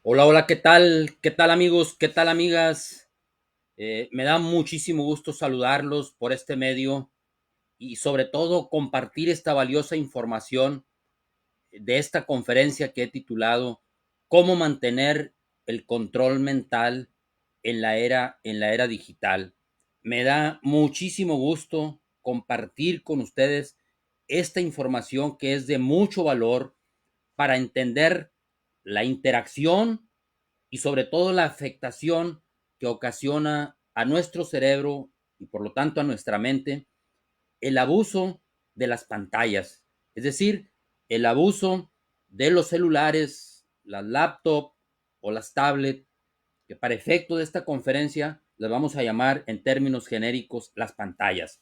Hola, hola, ¿qué tal? ¿Qué tal amigos? ¿Qué tal amigas? Me da muchísimo gusto saludarlos por este medio y sobre todo compartir esta valiosa información de esta conferencia que he titulado ¿Cómo mantener el control mental en la era digital? Me da muchísimo gusto compartir con ustedes esta información que es de mucho valor para entender la interacción y sobre todo la afectación que ocasiona a nuestro cerebro y por lo tanto a nuestra mente el abuso de las pantallas, es decir, el abuso de los celulares, las laptops o las tablets, que para efecto de esta conferencia las vamos a llamar en términos genéricos las pantallas.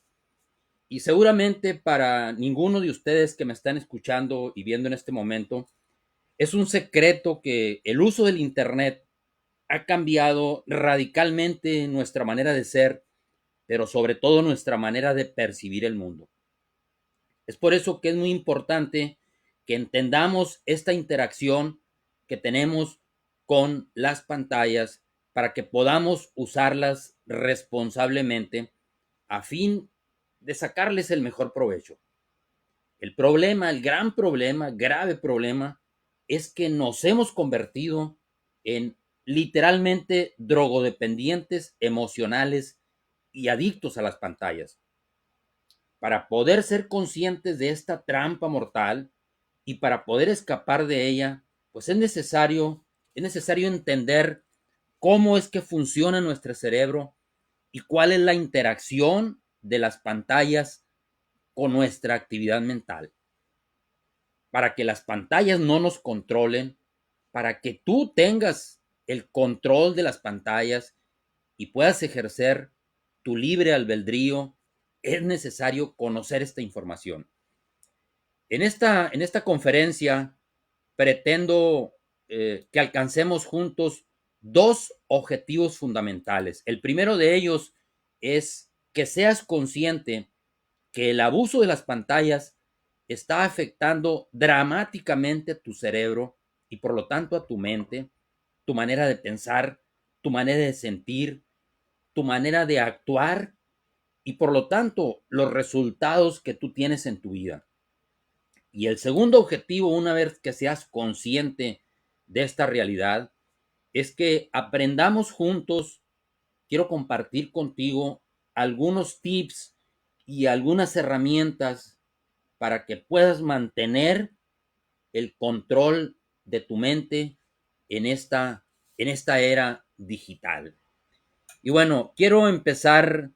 Y seguramente para ninguno de ustedes que me están escuchando y viendo en este momento, es un secreto que el uso del Internet ha cambiado radicalmente nuestra manera de ser, pero sobre todo nuestra manera de percibir el mundo. Es por eso que es muy importante que entendamos esta interacción que tenemos con las pantallas para que podamos usarlas responsablemente a fin de sacarles el mejor provecho. El problema, el gran problema, grave problema, es que nos hemos convertido en literalmente drogodependientes emocionales y adictos a las pantallas. Para poder ser conscientes de esta trampa mortal y para poder escapar de ella, pues es necesario entender cómo es que funciona nuestro cerebro y cuál es la interacción de las pantallas con nuestra actividad mental, para que las pantallas no nos controlen, para que tú tengas el control de las pantallas y puedas ejercer tu libre albedrío, es necesario conocer esta información. En esta conferencia pretendo que alcancemos juntos dos objetivos fundamentales. El primero de ellos es que seas consciente que el abuso de las pantallas está afectando dramáticamente a tu cerebro y por lo tanto a tu mente, tu manera de pensar, tu manera de sentir, tu manera de actuar y por lo tanto los resultados que tú tienes en tu vida. Y el segundo objetivo, una vez que seas consciente de esta realidad, es que aprendamos juntos. Quiero compartir contigo algunos tips y algunas herramientas para que puedas mantener el control de tu mente en esta era digital. Y bueno, quiero empezar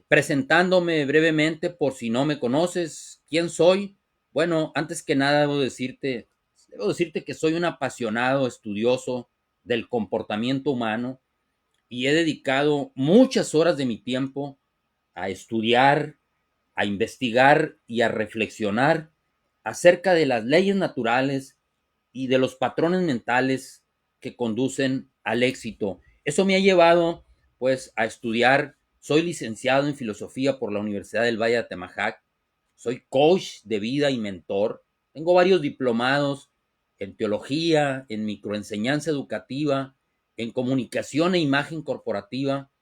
presentándome brevemente por si no me conoces. ¿Quién soy? Bueno, antes que nada debo decirte que soy un apasionado estudioso del comportamiento humano y he dedicado muchas horas de mi tiempo a estudiar, a investigar y a reflexionar acerca de las leyes naturales y de los patrones mentales que conducen al éxito. Eso me ha llevado pues a estudiar. Soy licenciado en filosofía por la Universidad del Valle de Atemajac. Soy coach de vida y mentor. Tengo varios diplomados en teología, en microenseñanza educativa, en comunicación e imagen corporativa,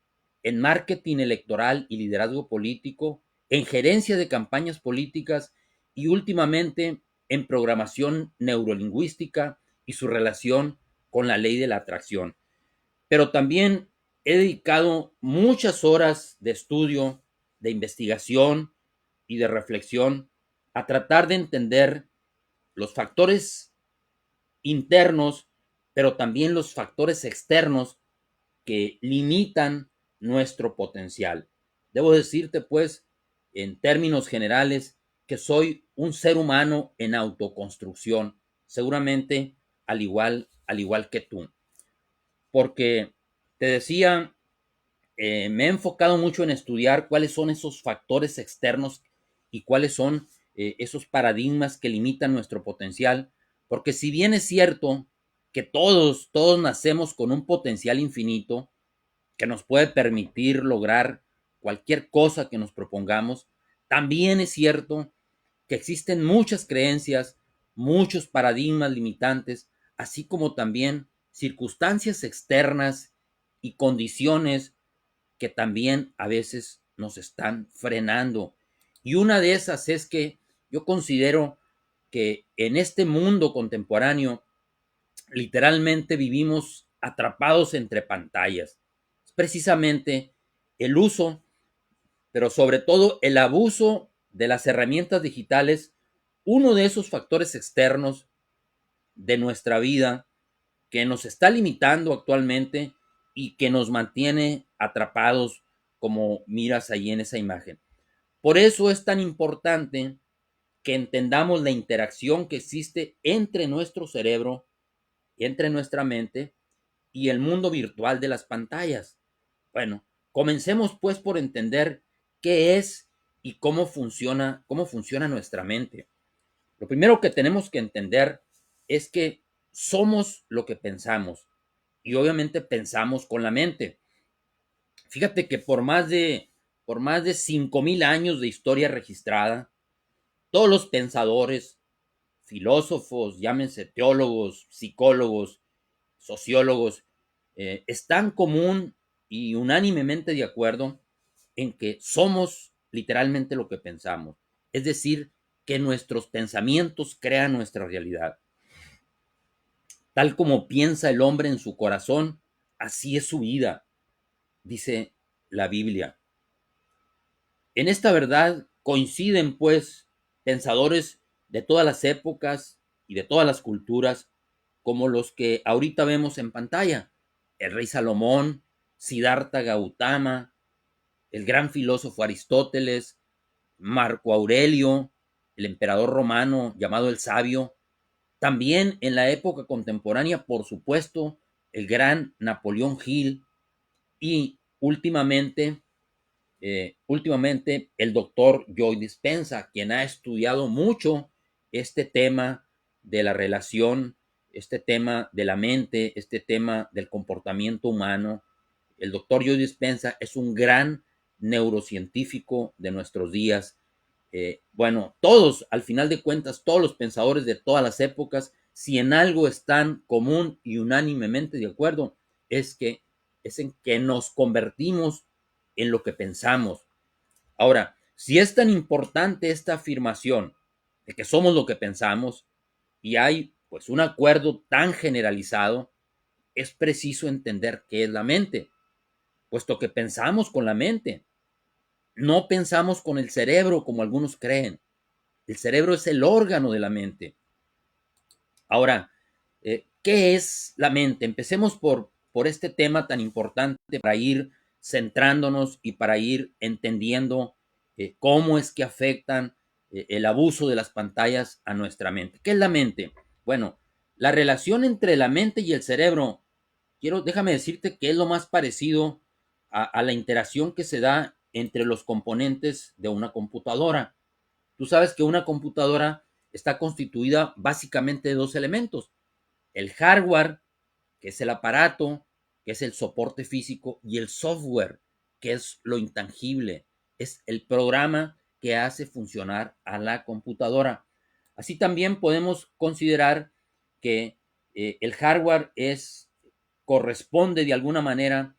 en marketing electoral y liderazgo político, en gerencia de campañas políticas y últimamente en programación neurolingüística y su relación con la ley de la atracción. Pero también he dedicado muchas horas de estudio, de investigación y de reflexión a tratar de entender los factores internos, pero también los factores externos que limitan nuestro potencial. Debo decirte, pues, en términos generales, que soy un ser humano en autoconstrucción, seguramente al igual que tú, porque te decía, me he enfocado mucho en estudiar cuáles son esos factores externos y cuáles son esos paradigmas que limitan nuestro potencial, porque si bien es cierto que todos nacemos con un potencial infinito, que nos puede permitir lograr cualquier cosa que nos propongamos, también es cierto que existen muchas creencias, muchos paradigmas limitantes, así como también circunstancias externas y condiciones que también a veces nos están frenando. Y una de esas es que yo considero que en este mundo contemporáneo literalmente vivimos atrapados entre pantallas. Es precisamente el uso, pero sobre todo el abuso de las herramientas digitales, uno de esos factores externos de nuestra vida que nos está limitando actualmente y que nos mantiene atrapados como miras ahí en esa imagen. Por eso es tan importante que entendamos la interacción que existe entre nuestro cerebro, entre nuestra mente y el mundo virtual de las pantallas. Bueno, comencemos pues por entender qué es y cómo funciona nuestra mente. Lo primero que tenemos que entender es que somos lo que pensamos y obviamente pensamos con la mente. Fíjate que por más de 5,000 años de historia registrada, todos los pensadores, filósofos, llámense teólogos, psicólogos, sociólogos, están común y unánimemente de acuerdo en que somos literalmente lo que pensamos. Es decir, que nuestros pensamientos crean nuestra realidad. Tal como piensa el hombre en su corazón, así es su vida, dice la Biblia. En esta verdad coinciden, pues, pensadores de todas las épocas y de todas las culturas, como los que ahorita vemos en pantalla. El rey Salomón, Siddhartha Gautama, el gran filósofo Aristóteles, Marco Aurelio, el emperador romano llamado el Sabio. También en la época contemporánea, por supuesto, el gran Napoleón Hill y últimamente el doctor Joe Dispenza, quien ha estudiado mucho este tema de la relación, este tema de la mente, este tema del comportamiento humano. El doctor Joe Dispenza es un gran neurocientífico de nuestros días. Bueno, todos, al final de cuentas, todos los pensadores de todas las épocas, si en algo están común y unánimemente de acuerdo, es que es en que nos convertimos en lo que pensamos. Ahora, si es tan importante esta afirmación de que somos lo que pensamos y hay pues un acuerdo tan generalizado, es preciso entender qué es la mente, puesto que pensamos con la mente, no pensamos con el cerebro como algunos creen. El cerebro es el órgano de la mente. Ahora, ¿qué es la mente? Empecemos por este tema tan importante para ir centrándonos y para ir entendiendo cómo es que afectan el abuso de las pantallas a nuestra mente. ¿Qué es la mente? Bueno, la relación entre la mente y el cerebro, déjame decirte que es lo más parecido a la interacción que se da entre los componentes de una computadora. Tú sabes que una computadora está constituida básicamente de dos elementos: el hardware, que es el aparato, que es el soporte físico, y el software, que es lo intangible, es el programa que hace funcionar a la computadora. Así también podemos considerar que el hardware corresponde de alguna manera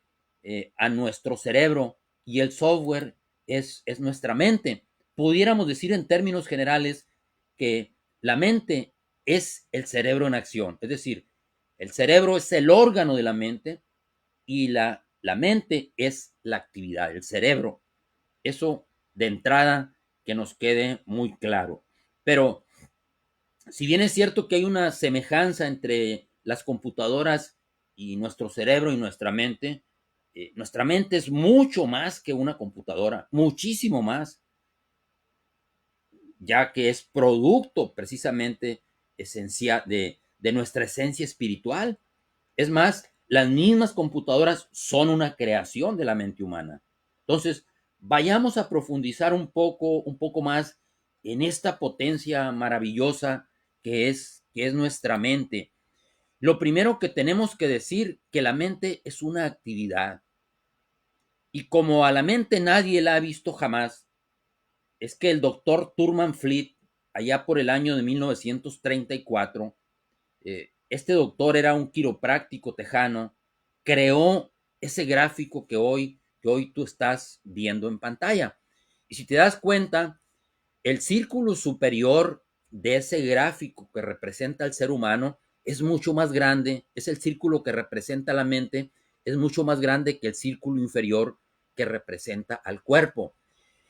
a nuestro cerebro y el software es nuestra mente. Pudiéramos decir en términos generales que la mente es el cerebro en acción, es decir, el cerebro es el órgano de la mente y la mente es la actividad, el cerebro. Eso de entrada que nos quede muy claro. Pero si bien es cierto que hay una semejanza entre las computadoras y nuestro cerebro y nuestra mente es mucho más que una computadora, muchísimo más, ya que es producto precisamente esencial de nuestra esencia espiritual. Es más, las mismas computadoras son una creación de la mente humana. Entonces, vayamos a profundizar un poco más en esta potencia maravillosa que es nuestra mente. Lo primero que tenemos que decir que la mente es una actividad. Y como a la mente nadie la ha visto jamás, es que el doctor Thurman Fleet, allá por el año de 1934, este doctor era un quiropráctico tejano, creó ese gráfico que hoy tú estás viendo en pantalla. Y si te das cuenta, el círculo superior de ese gráfico que representa al ser humano es mucho más grande, es el círculo que representa la mente, es mucho más grande que el círculo inferior que representa al cuerpo.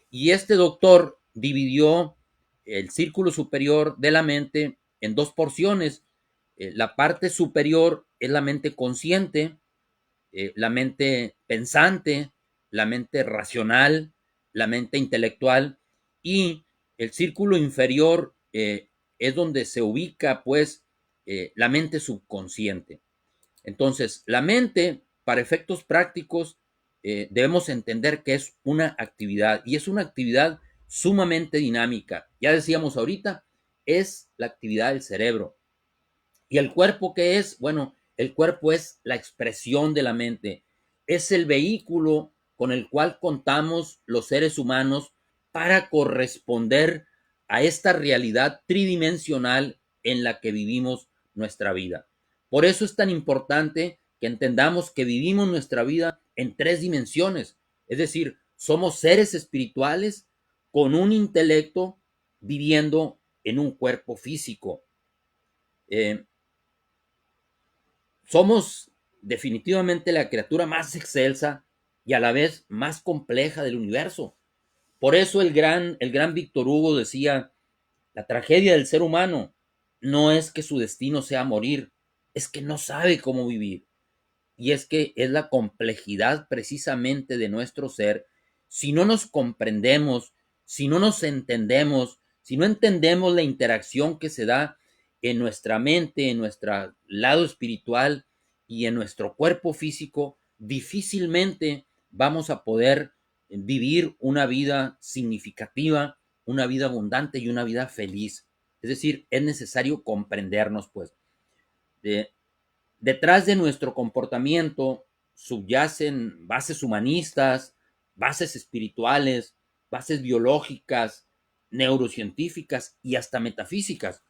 Y este doctor dividió el círculo superior de la mente en dos porciones. La parte superior es la mente consciente, la mente pensante, la mente racional, la mente intelectual, y el círculo inferior es donde se ubica pues la mente subconsciente. Entonces, la mente, para efectos prácticos, debemos entender que es una actividad, y es una actividad sumamente dinámica. Ya decíamos ahorita, es la actividad del cerebro. ¿Y el cuerpo qué es? Bueno, el cuerpo es la expresión de la mente, es el vehículo con el cual contamos los seres humanos para corresponder a esta realidad tridimensional en la que vivimos nuestra vida. Por eso es tan importante que entendamos que vivimos nuestra vida en tres dimensiones, es decir, somos seres espirituales con un intelecto viviendo en un cuerpo físico. Eh, Somos definitivamente la criatura más excelsa y a la vez más compleja del universo. Por eso el gran Víctor Hugo decía, la tragedia del ser humano no es que su destino sea morir, es que no sabe cómo vivir. Y es que es la complejidad precisamente de nuestro ser. Si no nos comprendemos, si no nos entendemos, si no entendemos la interacción que se da en nuestra mente, en nuestro lado espiritual y en nuestro cuerpo físico, difícilmente vamos a poder vivir una vida significativa, una vida abundante y una vida feliz. Es decir, es necesario comprendernos, pues. De, Detrás de nuestro comportamiento subyacen bases humanistas, bases espirituales, bases biológicas, neurocientíficas y hasta metafísicas.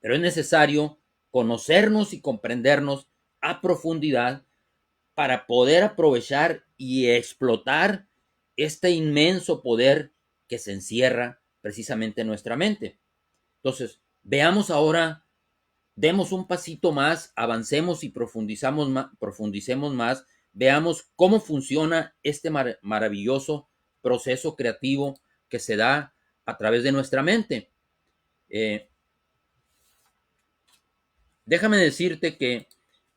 Pero es necesario conocernos y comprendernos a profundidad para poder aprovechar y explotar este inmenso poder que se encierra precisamente en nuestra mente. Entonces, veamos ahora, demos un pasito más, avancemos y profundicemos más, veamos cómo funciona este maravilloso proceso creativo que se da a través de nuestra mente. Eh, Déjame decirte que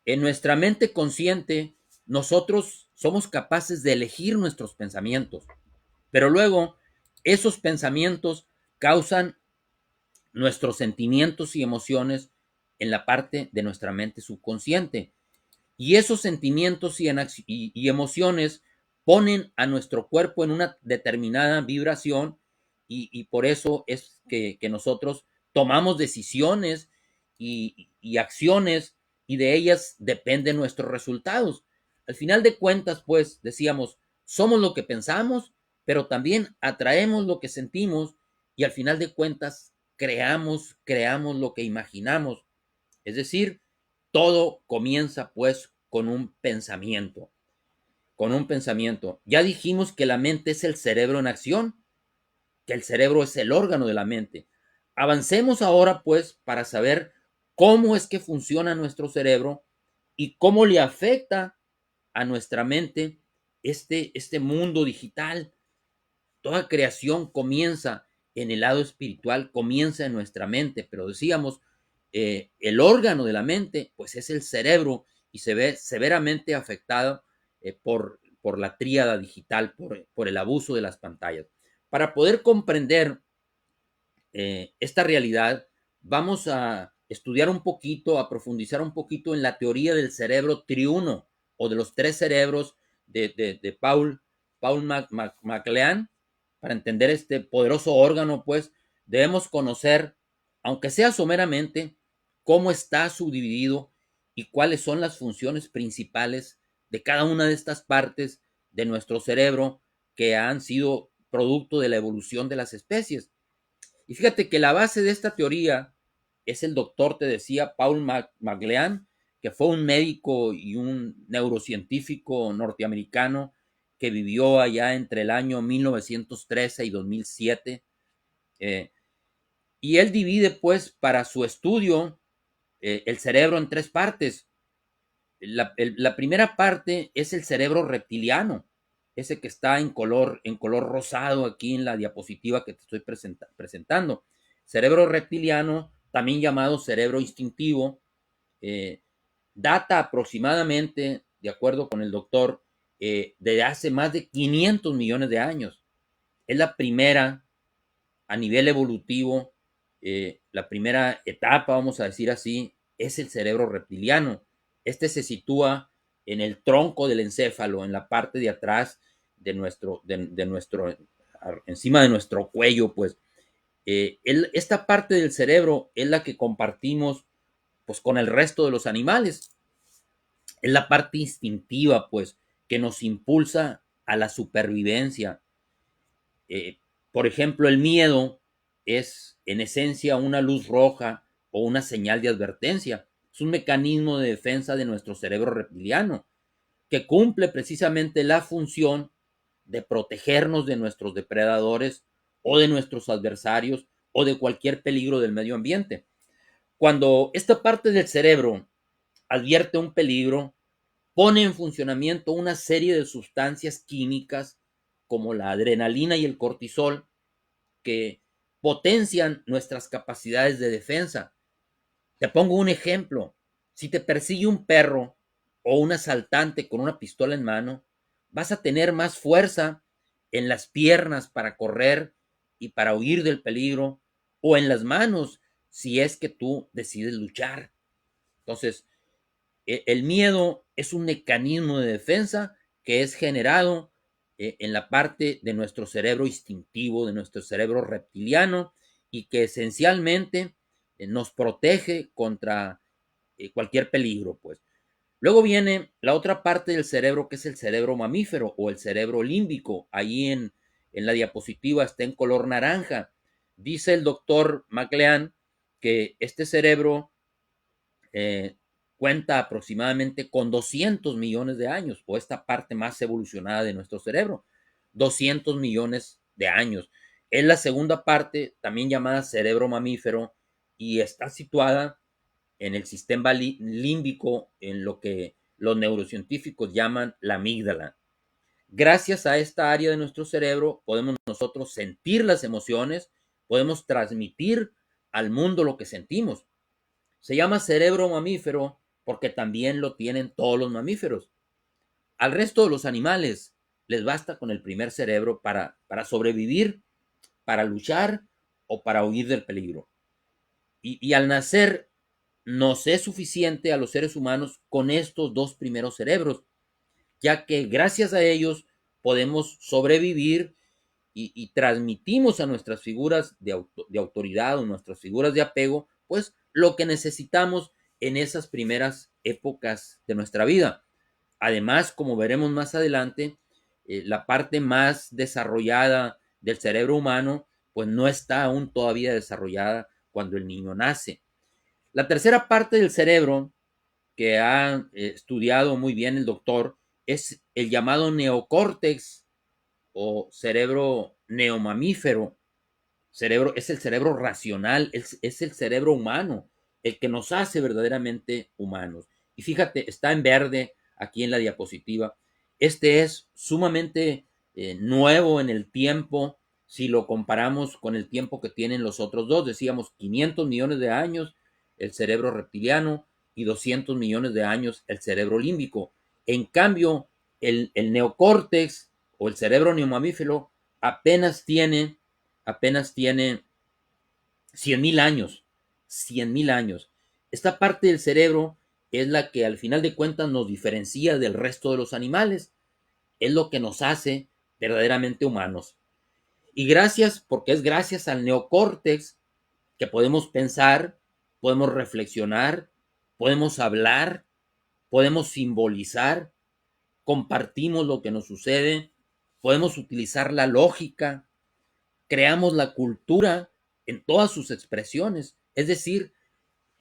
en nuestra mente consciente nosotros somos capaces de elegir nuestros pensamientos, pero luego esos pensamientos causan nuestros sentimientos y emociones en la parte de nuestra mente subconsciente. Y esos sentimientos y emociones ponen a nuestro cuerpo en una determinada vibración, y por eso es que nosotros tomamos decisiones y acciones, y de ellas dependen nuestros resultados. Al final de cuentas, pues, decíamos, somos lo que pensamos, pero también atraemos lo que sentimos, y al final de cuentas creamos lo que imaginamos. Es decir, todo comienza pues con un pensamiento, con un pensamiento. Ya dijimos que la mente es el cerebro en acción, que el cerebro es el órgano de la mente. Avancemos ahora pues para saber cómo es que funciona nuestro cerebro y cómo le afecta a nuestra mente este mundo digital. Toda creación comienza en el lado espiritual, comienza en nuestra mente, pero decíamos, el órgano de la mente, pues es el cerebro, y se ve severamente afectado por la tríada digital, por el abuso de las pantallas. Para poder comprender esta realidad, vamos a estudiar un poquito, a profundizar un poquito en la teoría del cerebro triuno, o de los tres cerebros de Paul MacLean. Para entender este poderoso órgano, pues debemos conocer, aunque sea someramente, cómo está subdividido y cuáles son las funciones principales de cada una de estas partes de nuestro cerebro que han sido producto de la evolución de las especies. Y fíjate que la base de esta teoría es el doctor, te decía, Paul MacLean, que fue un médico y un neurocientífico norteamericano que vivió allá entre el año 1913 y 2007. Y él divide, pues, para su estudio el cerebro en tres partes. La primera parte es el cerebro reptiliano, ese que está en color rosado aquí en la diapositiva que te estoy presentando. Cerebro reptiliano, también llamado cerebro instintivo, eh, data aproximadamente, de acuerdo con el doctor, de hace más de 500 millones de años. Es la primera a nivel evolutivo, la primera etapa, vamos a decir así, es el cerebro reptiliano. Este se sitúa en el tronco del encéfalo, en la parte de atrás de nuestro encima de nuestro cuello, pues. Esta parte del cerebro es la que compartimos pues con el resto de los animales. Es la parte instintiva, pues, que nos impulsa a la supervivencia. Eh, por ejemplo, el miedo es en esencia una luz roja o una señal de advertencia. Es un mecanismo de defensa de nuestro cerebro reptiliano que cumple precisamente la función de protegernos de nuestros depredadores o de nuestros adversarios o de cualquier peligro del medio ambiente. Cuando esta parte del cerebro advierte un peligro, pone en funcionamiento una serie de sustancias químicas como la adrenalina y el cortisol que potencian nuestras capacidades de defensa. Te pongo un ejemplo. Si te persigue un perro o un asaltante con una pistola en mano, vas a tener más fuerza en las piernas para correr y para huir del peligro, o en las manos si es que tú decides luchar. Entonces, el miedo es un mecanismo de defensa que es generado en la parte de nuestro cerebro instintivo, de nuestro cerebro reptiliano, y que esencialmente nos protege contra cualquier peligro, pues. Luego viene la otra parte del cerebro, que es el cerebro mamífero o el cerebro límbico. Ahí en la diapositiva está en color naranja. Dice el doctor MacLean que este cerebro eh, cuenta aproximadamente con 200 millones de años, o esta parte más evolucionada de nuestro cerebro, 200 millones de años. Es la segunda parte, también llamada cerebro mamífero, y está situada en el sistema límbico, en lo que los neurocientíficos llaman la amígdala. Gracias a esta área de nuestro cerebro podemos nosotros sentir las emociones, podemos transmitir al mundo lo que sentimos. Se llama cerebro mamífero porque también lo tienen todos los mamíferos. Al resto de los animales les basta con el primer cerebro para sobrevivir, para luchar o para huir del peligro. Y al nacer nos es suficiente a los seres humanos con estos dos primeros cerebros, ya que gracias a ellos podemos sobrevivir y transmitimos a nuestras figuras de autoridad o nuestras figuras de apego, pues lo que necesitamos en esas primeras épocas de nuestra vida. Además, como veremos más adelante, la parte más desarrollada del cerebro humano, pues no está aún todavía desarrollada cuando el niño nace. La tercera parte del cerebro que ha estudiado muy bien el doctor es el llamado neocórtex o cerebro neomamífero. Cerebro es el cerebro racional, es el cerebro humano, el que nos hace verdaderamente humanos. Y fíjate, está en verde aquí en la diapositiva. Este es sumamente nuevo en el tiempo si lo comparamos con el tiempo que tienen los otros dos. Decíamos 500 millones de años el cerebro reptiliano y 200 millones de años el cerebro límbico. En cambio, el neocórtex o el cerebro neomamífero apenas tiene 100,000 años. 100,000 años. Esta parte del cerebro es la que al final de cuentas nos diferencia del resto de los animales. Es lo que nos hace verdaderamente humanos. Y gracias, porque es gracias al neocórtex que podemos pensar, podemos reflexionar, podemos hablar, podemos simbolizar, compartimos lo que nos sucede, podemos utilizar la lógica, creamos la cultura en todas sus expresiones. Es decir,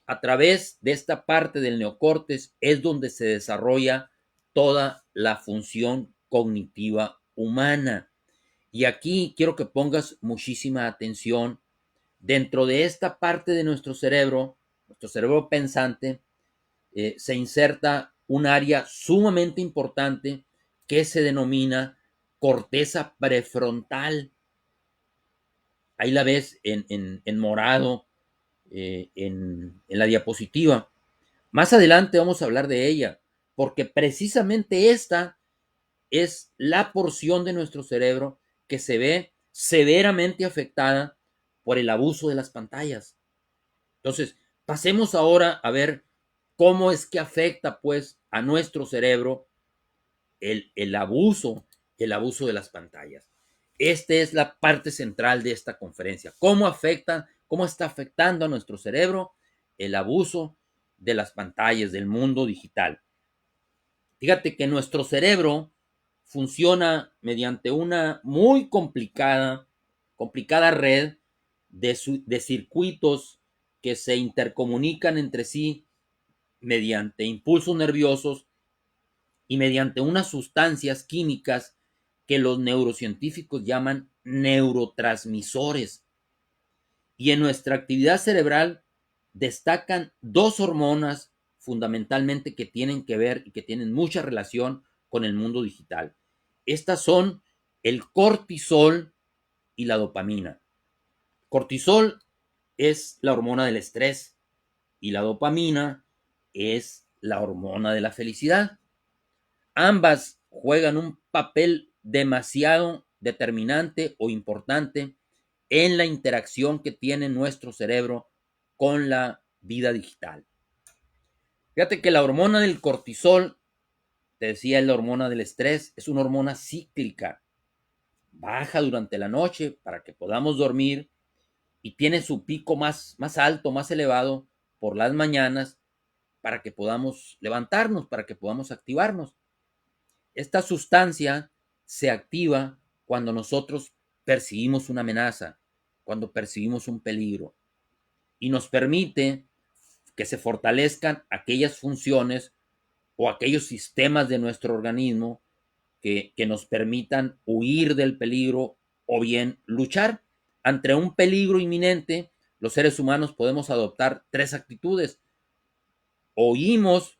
a través de esta parte del neocórtex es donde se desarrolla toda la función cognitiva humana. Y aquí quiero que pongas muchísima atención. Dentro de esta parte de nuestro cerebro pensante, se inserta un área sumamente importante que se denomina corteza prefrontal. Ahí la ves en morado, en la diapositiva. Más adelante vamos a hablar de ella, porque precisamente esta es la porción de nuestro cerebro que se ve severamente afectada por el abuso de las pantallas. Entonces, pasemos ahora a ver cómo es que afecta pues a nuestro cerebro el abuso de las pantallas. Esta es la parte central de esta conferencia. Cómo está afectando a nuestro cerebro el abuso de las pantallas, del mundo digital. Fíjate que nuestro cerebro funciona mediante una muy complicada red de circuitos que se intercomunican entre sí mediante impulsos nerviosos y mediante unas sustancias químicas que los neurocientíficos llaman neurotransmisores. Y en nuestra actividad cerebral destacan dos hormonas fundamentalmente que tienen que ver y que tienen mucha relación con el mundo digital. Estas son el cortisol y la dopamina. Cortisol es la hormona del estrés y la dopamina es la hormona de la felicidad. Ambas juegan un papel demasiado determinante o importante en la interacción que tiene nuestro cerebro con la vida digital. Fíjate que la hormona del cortisol, te decía, es la hormona del estrés, es una hormona cíclica. Baja durante la noche para que podamos dormir y tiene su pico más alto, más elevado por las mañanas para que podamos levantarnos, para que podamos activarnos. Esta sustancia se activa cuando nosotros percibimos una amenaza, cuando percibimos un peligro, y nos permite que se fortalezcan aquellas funciones o aquellos sistemas de nuestro organismo que nos permitan huir del peligro o bien luchar. Ante un peligro inminente, los seres humanos podemos adoptar tres actitudes. O huimos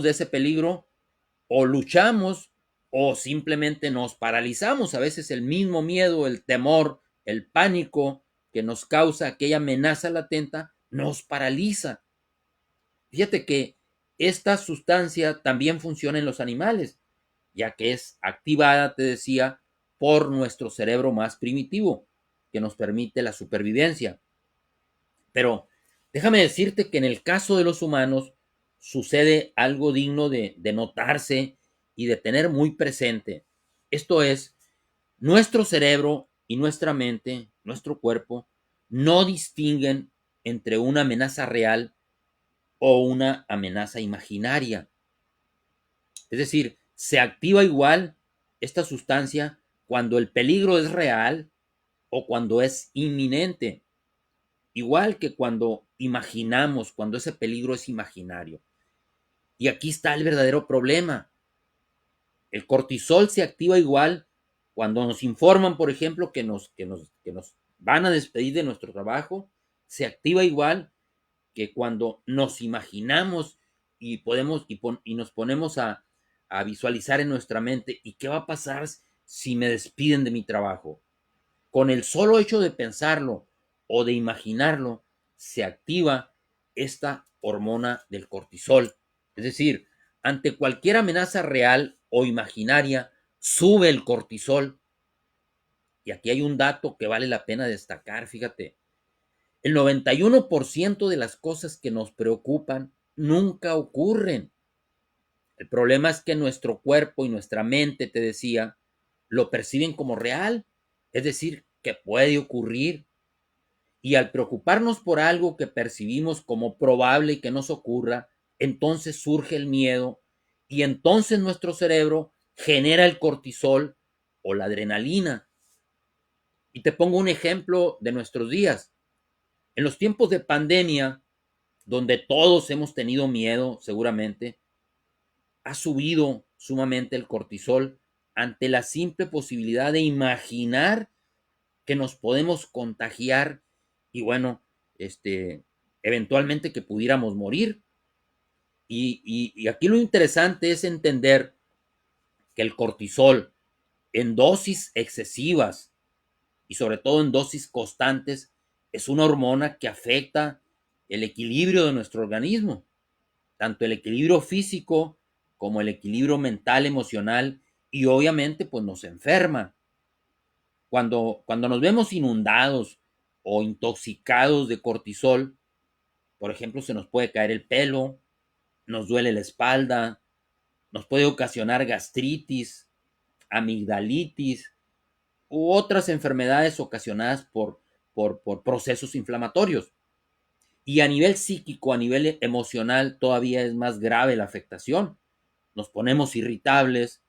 de ese peligro, o luchamos, o simplemente nos paralizamos. A veces el mismo miedo, el temor, el pánico que nos causa aquella amenaza latente nos paraliza. Fíjate que esta sustancia también funciona en los animales, ya que es activada, te decía, por nuestro cerebro más primitivo, que nos permite la supervivencia. Pero déjame decirte que en el caso de los humanos sucede algo digno de notarse y de tener muy presente. Esto es, nuestro cerebro y nuestra mente, nuestro cuerpo, no distinguen entre una amenaza real o una amenaza imaginaria. Es decir, se activa igual esta sustancia cuando el peligro es real o cuando es inminente. Igual que cuando imaginamos, cuando ese peligro es imaginario. Y aquí está el verdadero problema. El cortisol se activa igual cuando nos informan, por ejemplo, que nos van a despedir de nuestro trabajo. Se activa igual que cuando nos imaginamos y nos ponemos a visualizar en nuestra mente, ¿y qué va a pasar si me despiden de mi trabajo? Con el solo hecho de pensarlo o de imaginarlo, se activa esta hormona del cortisol. Es decir, ante cualquier amenaza real o imaginaria, sube el cortisol. Y aquí hay un dato que vale la pena destacar, fíjate. El 91% de las cosas que nos preocupan nunca ocurren. El problema es que nuestro cuerpo y nuestra mente, te decía, lo perciben como real, es decir, que puede ocurrir. Y al preocuparnos por algo que percibimos como probable y que nos ocurra, entonces surge el miedo y entonces nuestro cerebro genera el cortisol o la adrenalina. Y te pongo un ejemplo de nuestros días. En los tiempos de pandemia, donde todos hemos tenido miedo seguramente, ha subido sumamente el cortisol ante la simple posibilidad de imaginar que nos podemos contagiar y bueno, eventualmente que pudiéramos morir. Y aquí lo interesante es entender que el cortisol en dosis excesivas y sobre todo en dosis constantes es una hormona que afecta el equilibrio de nuestro organismo, tanto el equilibrio físico como el equilibrio mental, emocional y obviamente pues nos enferma. Cuando nos vemos inundados o intoxicados de cortisol, por ejemplo, se nos puede caer el pelo, nos duele la espalda, nos puede ocasionar gastritis, amigdalitis u otras enfermedades ocasionadas por procesos inflamatorios. Y a nivel psíquico, a nivel emocional, todavía es más grave la afectación. Nos ponemos irritables,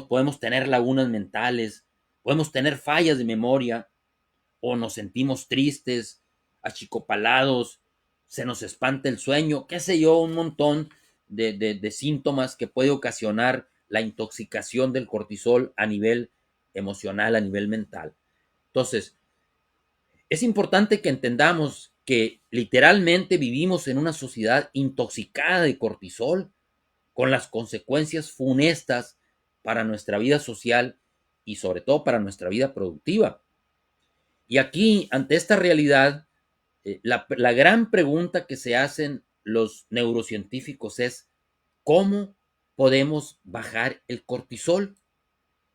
podemos tener lagunas mentales, podemos tener fallas de memoria, o nos sentimos tristes, achicopalados, se nos espanta el sueño, qué sé yo, un montón de síntomas que puede ocasionar la intoxicación del cortisol a nivel emocional, a nivel mental. Entonces, es importante que entendamos que literalmente vivimos en una sociedad intoxicada de cortisol, con las consecuencias funestas para nuestra vida social y sobre todo para nuestra vida productiva. Y aquí, ante esta realidad, la gran pregunta que se hacen los neurocientíficos es, ¿cómo podemos bajar el cortisol?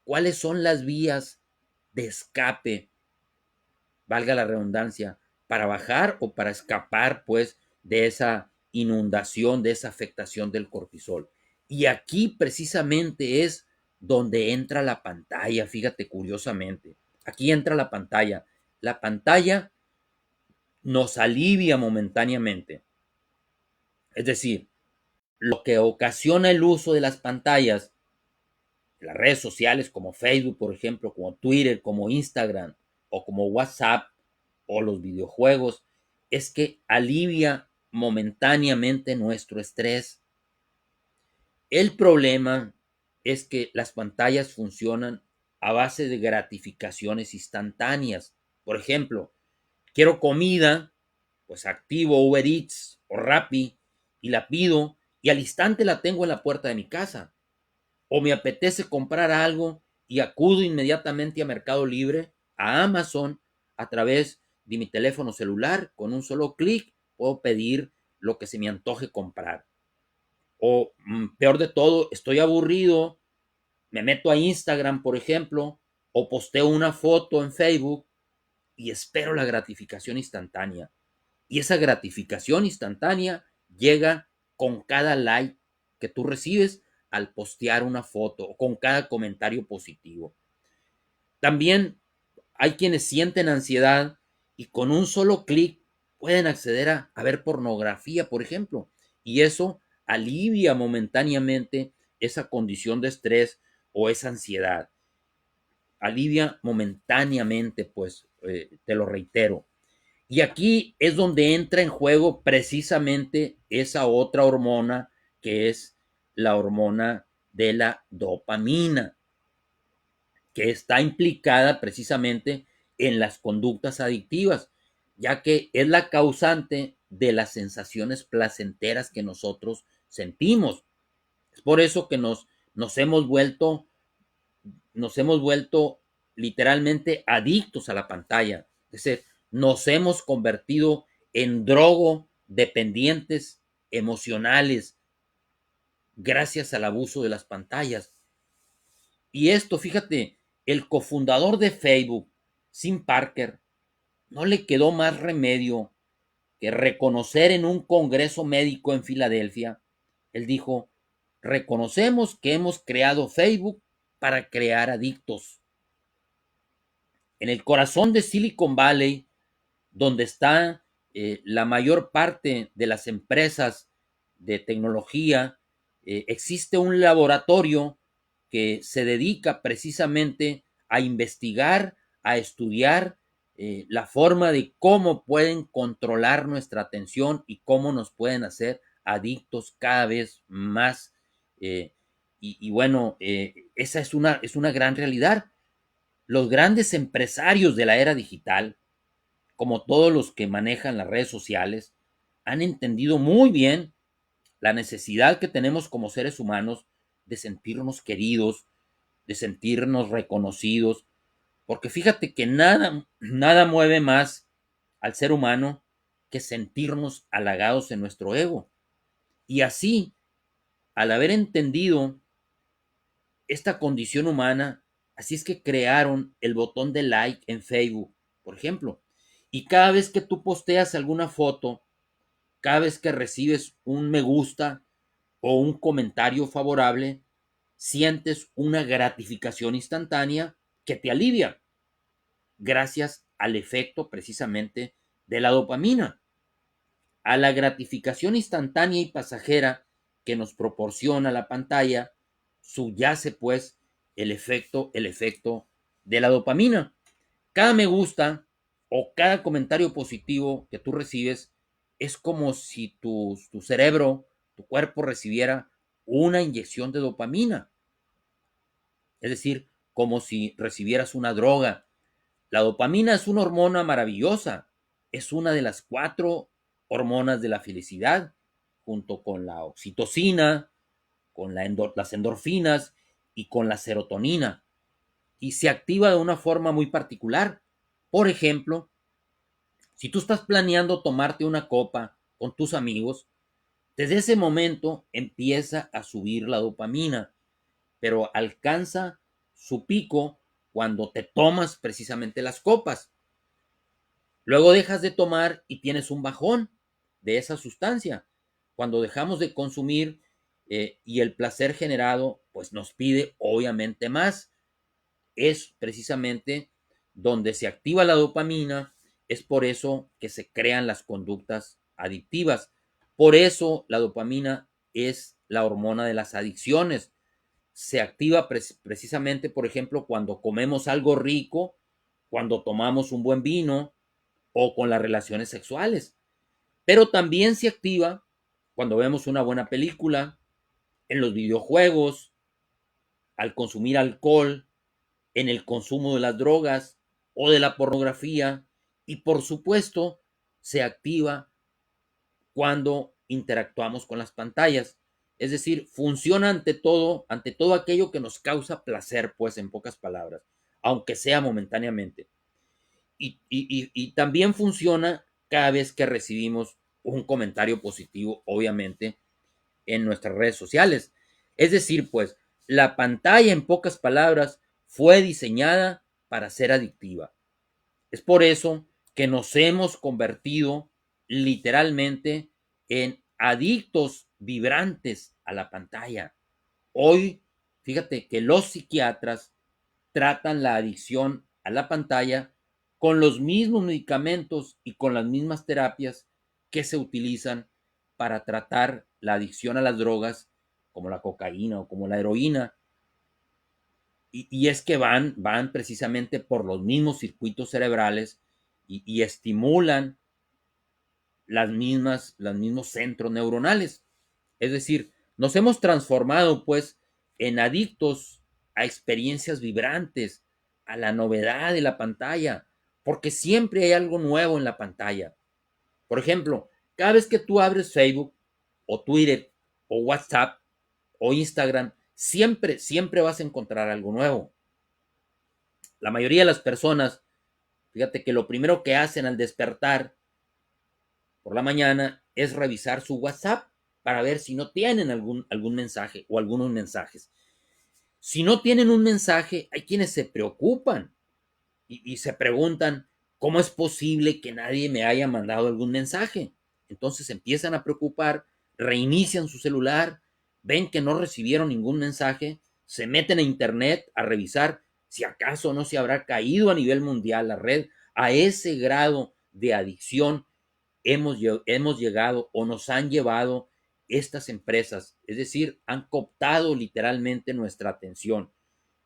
¿Cuáles son las vías de escape, valga la redundancia, para bajar o para escapar, pues, de esa inundación, de esa afectación del cortisol? Y aquí precisamente es donde entra la pantalla, fíjate curiosamente. Aquí entra la pantalla. La pantalla nos alivia momentáneamente. Es decir, lo que ocasiona el uso de las pantallas, las redes sociales como Facebook, por ejemplo, como Twitter, como Instagram o como WhatsApp o los videojuegos, es que alivia momentáneamente nuestro estrés. El problema es que las pantallas funcionan a base de gratificaciones instantáneas. Por ejemplo, quiero comida, pues activo Uber Eats o Rappi y la pido y al instante la tengo en la puerta de mi casa. O me apetece comprar algo y acudo inmediatamente a Mercado Libre, a Amazon, a través de mi teléfono celular. Con un solo clic puedo pedir lo que se me antoje comprar. O peor de todo, estoy aburrido, me meto a Instagram, por ejemplo, o posteo una foto en Facebook y espero la gratificación instantánea. Y esa gratificación instantánea llega con cada like que tú recibes al postear una foto o con cada comentario positivo. También hay quienes sienten ansiedad y con un solo clic pueden acceder a ver pornografía, por ejemplo, y eso alivia momentáneamente esa condición de estrés o esa ansiedad. Alivia momentáneamente, pues, te lo reitero. Y aquí es donde entra en juego precisamente esa otra hormona que es la hormona de la dopamina, que está implicada precisamente en las conductas adictivas, ya que es la causante de las sensaciones placenteras que nosotros sentimos. Es por eso que nos hemos vuelto literalmente adictos a la pantalla. Es decir, nos hemos convertido en drogodependientes emocionales gracias al abuso de las pantallas. Y esto, fíjate, el cofundador de Facebook, Tim Parker, no le quedó más remedio que reconocer en un congreso médico en Filadelfia. Él dijo, reconocemos que hemos creado Facebook para crear adictos. En el corazón de Silicon Valley, donde está la mayor parte de las empresas de tecnología, existe un laboratorio que se dedica precisamente a investigar, a estudiar la forma de cómo pueden controlar nuestra atención y cómo nos pueden hacer adictos cada vez más. Y bueno, esa es una gran realidad. Los grandes empresarios de la era digital, como todos los que manejan las redes sociales, han entendido muy bien la necesidad que tenemos como seres humanos de sentirnos queridos, de sentirnos reconocidos, porque fíjate que nada mueve más al ser humano que sentirnos halagados en nuestro ego. Y así, al haber entendido esta condición humana, así es que crearon el botón de like en Facebook, por ejemplo. Y cada vez que tú posteas alguna foto, cada vez que recibes un me gusta o un comentario favorable, sientes una gratificación instantánea que te alivia gracias al efecto precisamente de la dopamina, a la gratificación instantánea y pasajera que nos proporciona la pantalla, subyace pues el efecto de la dopamina. Cada me gusta o cada comentario positivo que tú recibes es como si tu cerebro, tu cuerpo recibiera una inyección de dopamina. Es decir, como si recibieras una droga. La dopamina es una hormona maravillosa. Es una de las 4 hormonas de la felicidad, junto con la oxitocina, con las endorfinas y con la serotonina. Y se activa de una forma muy particular. Por ejemplo, si tú estás planeando tomarte una copa con tus amigos, desde ese momento empieza a subir la dopamina, pero alcanza su pico cuando te tomas precisamente las copas. Luego dejas de tomar y tienes un bajón de esa sustancia. Cuando dejamos de consumir y el placer generado, pues nos pide obviamente más. Es precisamente donde se activa la dopamina, es por eso que se crean las conductas adictivas. Por eso la dopamina es la hormona de las adicciones. Se activa precisamente, por ejemplo, cuando comemos algo rico, cuando tomamos un buen vino o con las relaciones sexuales. Pero también se activa cuando vemos una buena película, en los videojuegos, al consumir alcohol, en el consumo de las drogas o de la pornografía, y por supuesto se activa cuando interactuamos con las pantallas. Es decir, funciona ante todo aquello que nos causa placer, pues en pocas palabras, aunque sea momentáneamente. Y también funciona cada vez que recibimos un comentario positivo, obviamente, en nuestras redes sociales. Es decir, pues, la pantalla, en pocas palabras, fue diseñada para ser adictiva. Es por eso que nos hemos convertido literalmente en adictos vibrantes a la pantalla. Hoy, fíjate que los psiquiatras tratan la adicción a la pantalla con los mismos medicamentos y con las mismas terapias que se utilizan para tratar la adicción a las drogas, como la cocaína o como la heroína. Y es que van precisamente por los mismos circuitos cerebrales y estimulan los mismos centros neuronales. Es decir, nos hemos transformado pues en adictos a experiencias vibrantes, a la novedad de la pantalla, porque siempre hay algo nuevo en la pantalla. Por ejemplo, cada vez que tú abres Facebook o Twitter o WhatsApp o Instagram, siempre vas a encontrar algo nuevo. La mayoría de las personas, fíjate que lo primero que hacen al despertar por la mañana es revisar su WhatsApp para ver si no tienen algún mensaje o algunos mensajes. Si no tienen un mensaje, hay quienes se preocupan y se preguntan, ¿cómo es posible que nadie me haya mandado algún mensaje? Entonces empiezan a preocupar, reinician su celular, ven que no recibieron ningún mensaje, se meten a internet a revisar si acaso no se habrá caído a nivel mundial la red. A ese grado de adicción hemos llegado o nos han llevado estas empresas, es decir, han cooptado literalmente nuestra atención.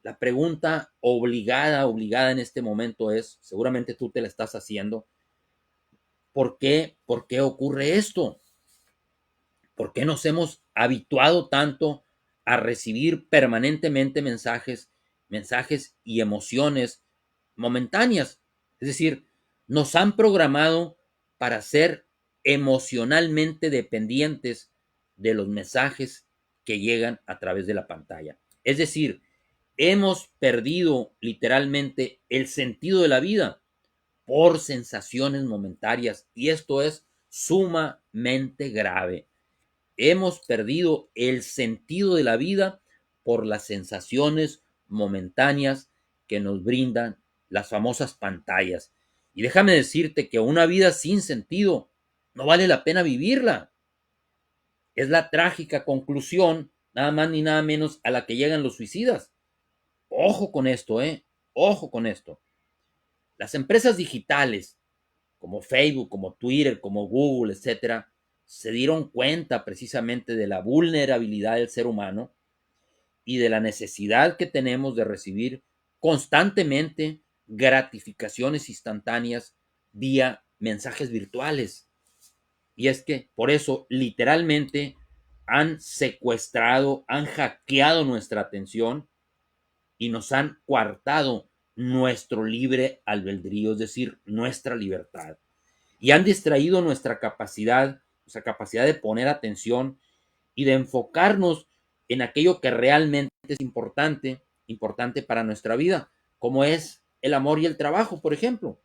La pregunta obligada en este momento es, seguramente tú te la estás haciendo, ¿por qué ocurre esto? ¿Por qué nos hemos habituado tanto a recibir permanentemente mensajes y emociones momentáneas? Es decir, nos han programado para ser emocionalmente dependientes de los mensajes que llegan a través de la pantalla. Es decir, hemos perdido literalmente el sentido de la vida por sensaciones momentáneas y esto es sumamente grave. Hemos perdido el sentido de la vida por las sensaciones momentáneas que nos brindan las famosas pantallas. Y déjame decirte que una vida sin sentido no vale la pena vivirla. Es la trágica conclusión, nada más ni nada menos, a la que llegan los suicidas. Ojo con esto, ¿eh? Ojo con esto. Las empresas digitales, como Facebook, como Twitter, como Google, etcétera, se dieron cuenta precisamente de la vulnerabilidad del ser humano y de la necesidad que tenemos de recibir constantemente gratificaciones instantáneas vía mensajes virtuales. Y es que por eso literalmente han secuestrado, han hackeado nuestra atención y nos han coartado nuestro libre albedrío, es decir, nuestra libertad. Y han distraído nuestra capacidad de poner atención y de enfocarnos en aquello que realmente es importante para nuestra vida, como es el amor y el trabajo, por ejemplo.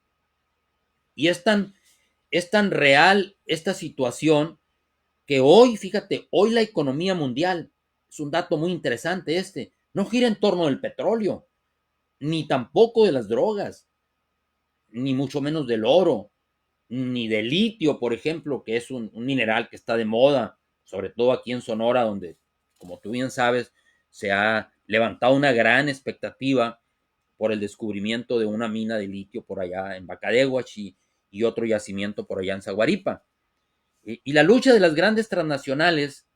Y es tan real esta situación que hoy, fíjate, hoy la economía mundial, es un dato muy interesante este, no gira en torno del petróleo, ni tampoco de las drogas, ni mucho menos del oro, ni del litio, por ejemplo, que es un mineral que está de moda, sobre todo aquí en Sonora, donde, como tú bien sabes, se ha levantado una gran expectativa por el descubrimiento de una mina de litio por allá en Bacadehuach y otro yacimiento por allá en Zaguaripa. Y la lucha de las grandes transnacionales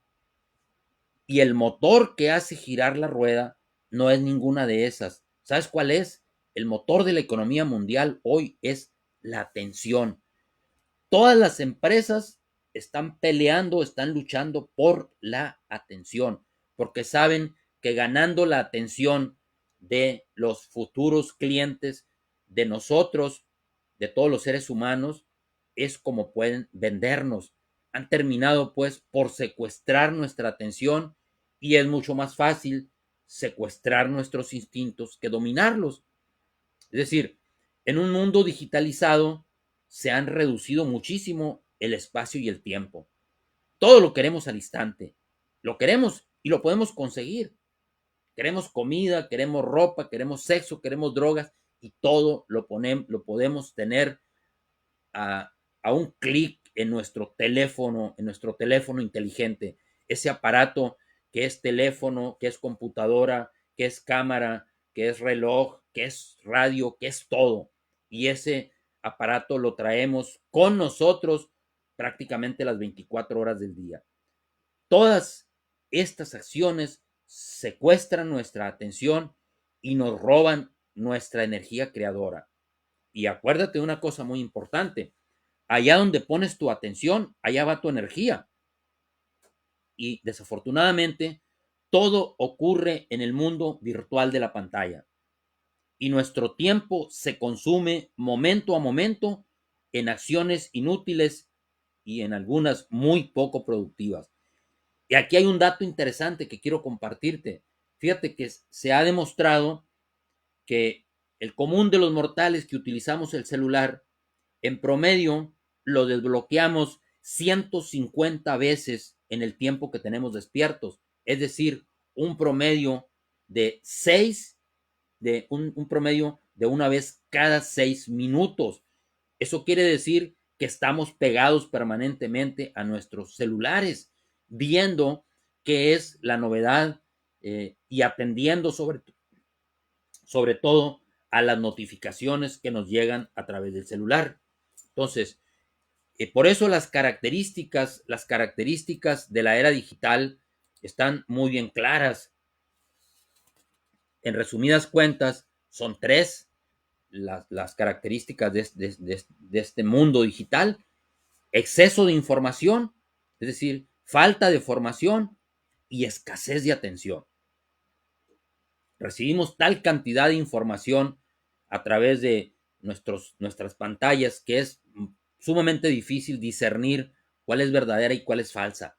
y el motor que hace girar la rueda no es ninguna de esas. ¿Sabes cuál es? El motor de la economía mundial hoy es la atención. Todas las empresas están peleando, están luchando por la atención, porque saben que ganando la atención de los futuros clientes, de nosotros, de todos los seres humanos, es como pueden vendernos. Han terminado pues por secuestrar nuestra atención y es mucho más fácil secuestrar nuestros instintos que dominarlos. Es decir, en un mundo digitalizado se han reducido muchísimo el espacio y el tiempo. Todo lo queremos al instante. Lo queremos y lo podemos conseguir. Queremos comida, queremos ropa, queremos sexo, queremos drogas y todo lo podemos tener a, a un clic en nuestro teléfono inteligente. Ese aparato que es teléfono, que es computadora, que es cámara, que es reloj, que es radio, que es todo. Y ese aparato lo traemos con nosotros prácticamente las 24 horas del día. Todas estas acciones secuestran nuestra atención y nos roban nuestra energía creadora. Y acuérdate de una cosa muy importante. Allá donde pones tu atención, allá va tu energía. Y desafortunadamente, todo ocurre en el mundo virtual de la pantalla. Y nuestro tiempo se consume momento a momento en acciones inútiles y en algunas muy poco productivas. Y aquí hay un dato interesante que quiero compartirte. Fíjate que se ha demostrado que el común de los mortales que utilizamos el celular, en promedio lo desbloqueamos 150 veces en el tiempo que tenemos despiertos. Es decir, un promedio de 6, un promedio de una vez cada 6 minutos. Eso quiere decir que estamos pegados permanentemente a nuestros celulares, viendo qué es la novedad y atendiendo sobre todo a las notificaciones que nos llegan a través del celular. Entonces, por eso las características de la era digital están muy bien claras. En resumidas cuentas, son tres las características de este mundo digital: exceso de información, es decir, falta de formación y escasez de atención. Recibimos tal cantidad de información a través de nuestras pantallas que es sumamente difícil discernir cuál es verdadera y cuál es falsa.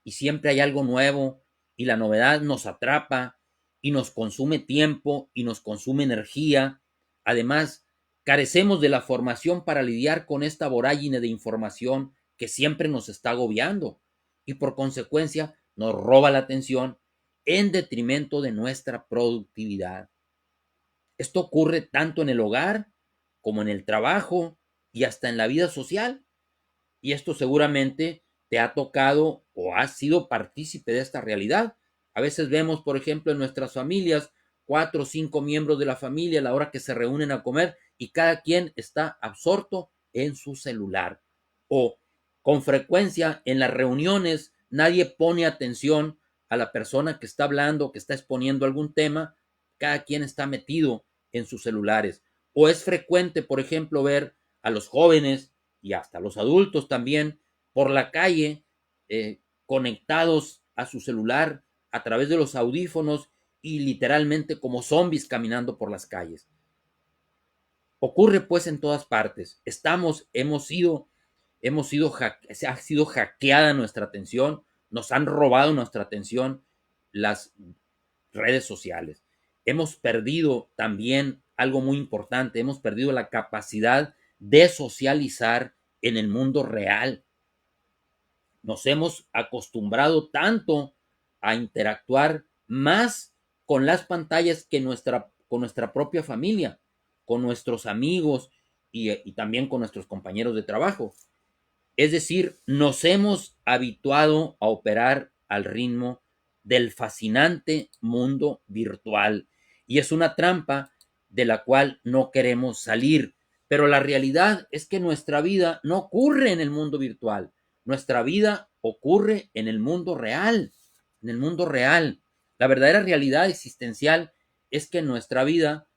Y siempre hay algo nuevo y la novedad nos atrapa y nos consume tiempo y nos consume energía. Además, carecemos de la formación para lidiar con esta vorágine de información que siempre nos está agobiando y por consecuencia nos roba la atención en detrimento de nuestra productividad. Esto ocurre tanto en el hogar como en el trabajo y hasta en la vida social. Y esto seguramente te ha tocado o has sido partícipe de esta realidad. A veces vemos, por ejemplo, en nuestras familias, 4 o 5 miembros de la familia a la hora que se reúnen a comer y cada quien está absorto en su celular. O con frecuencia en las reuniones nadie pone atención a la persona que está hablando, que está exponiendo algún tema, cada quien está metido en sus celulares. O es frecuente, por ejemplo, ver a los jóvenes y hasta los adultos también por la calle, conectados a su celular a través de los audífonos y literalmente como zombies caminando por las calles. Ocurre pues en todas partes. Se ha sido hackeada nuestra atención, nos han robado nuestra atención las redes sociales. Hemos perdido también algo muy importante, hemos perdido la capacidad de socializar en el mundo real. Nos hemos acostumbrado tanto a interactuar más con las pantallas que con nuestra propia familia, con nuestros amigos y también con nuestros compañeros de trabajo. Es decir, nos hemos habituado a operar al ritmo del fascinante mundo virtual y es una trampa de la cual no queremos salir. Pero la realidad es que nuestra vida no ocurre en el mundo virtual, nuestra vida ocurre en el mundo real, en el mundo real. La verdadera realidad existencial es que nuestra vida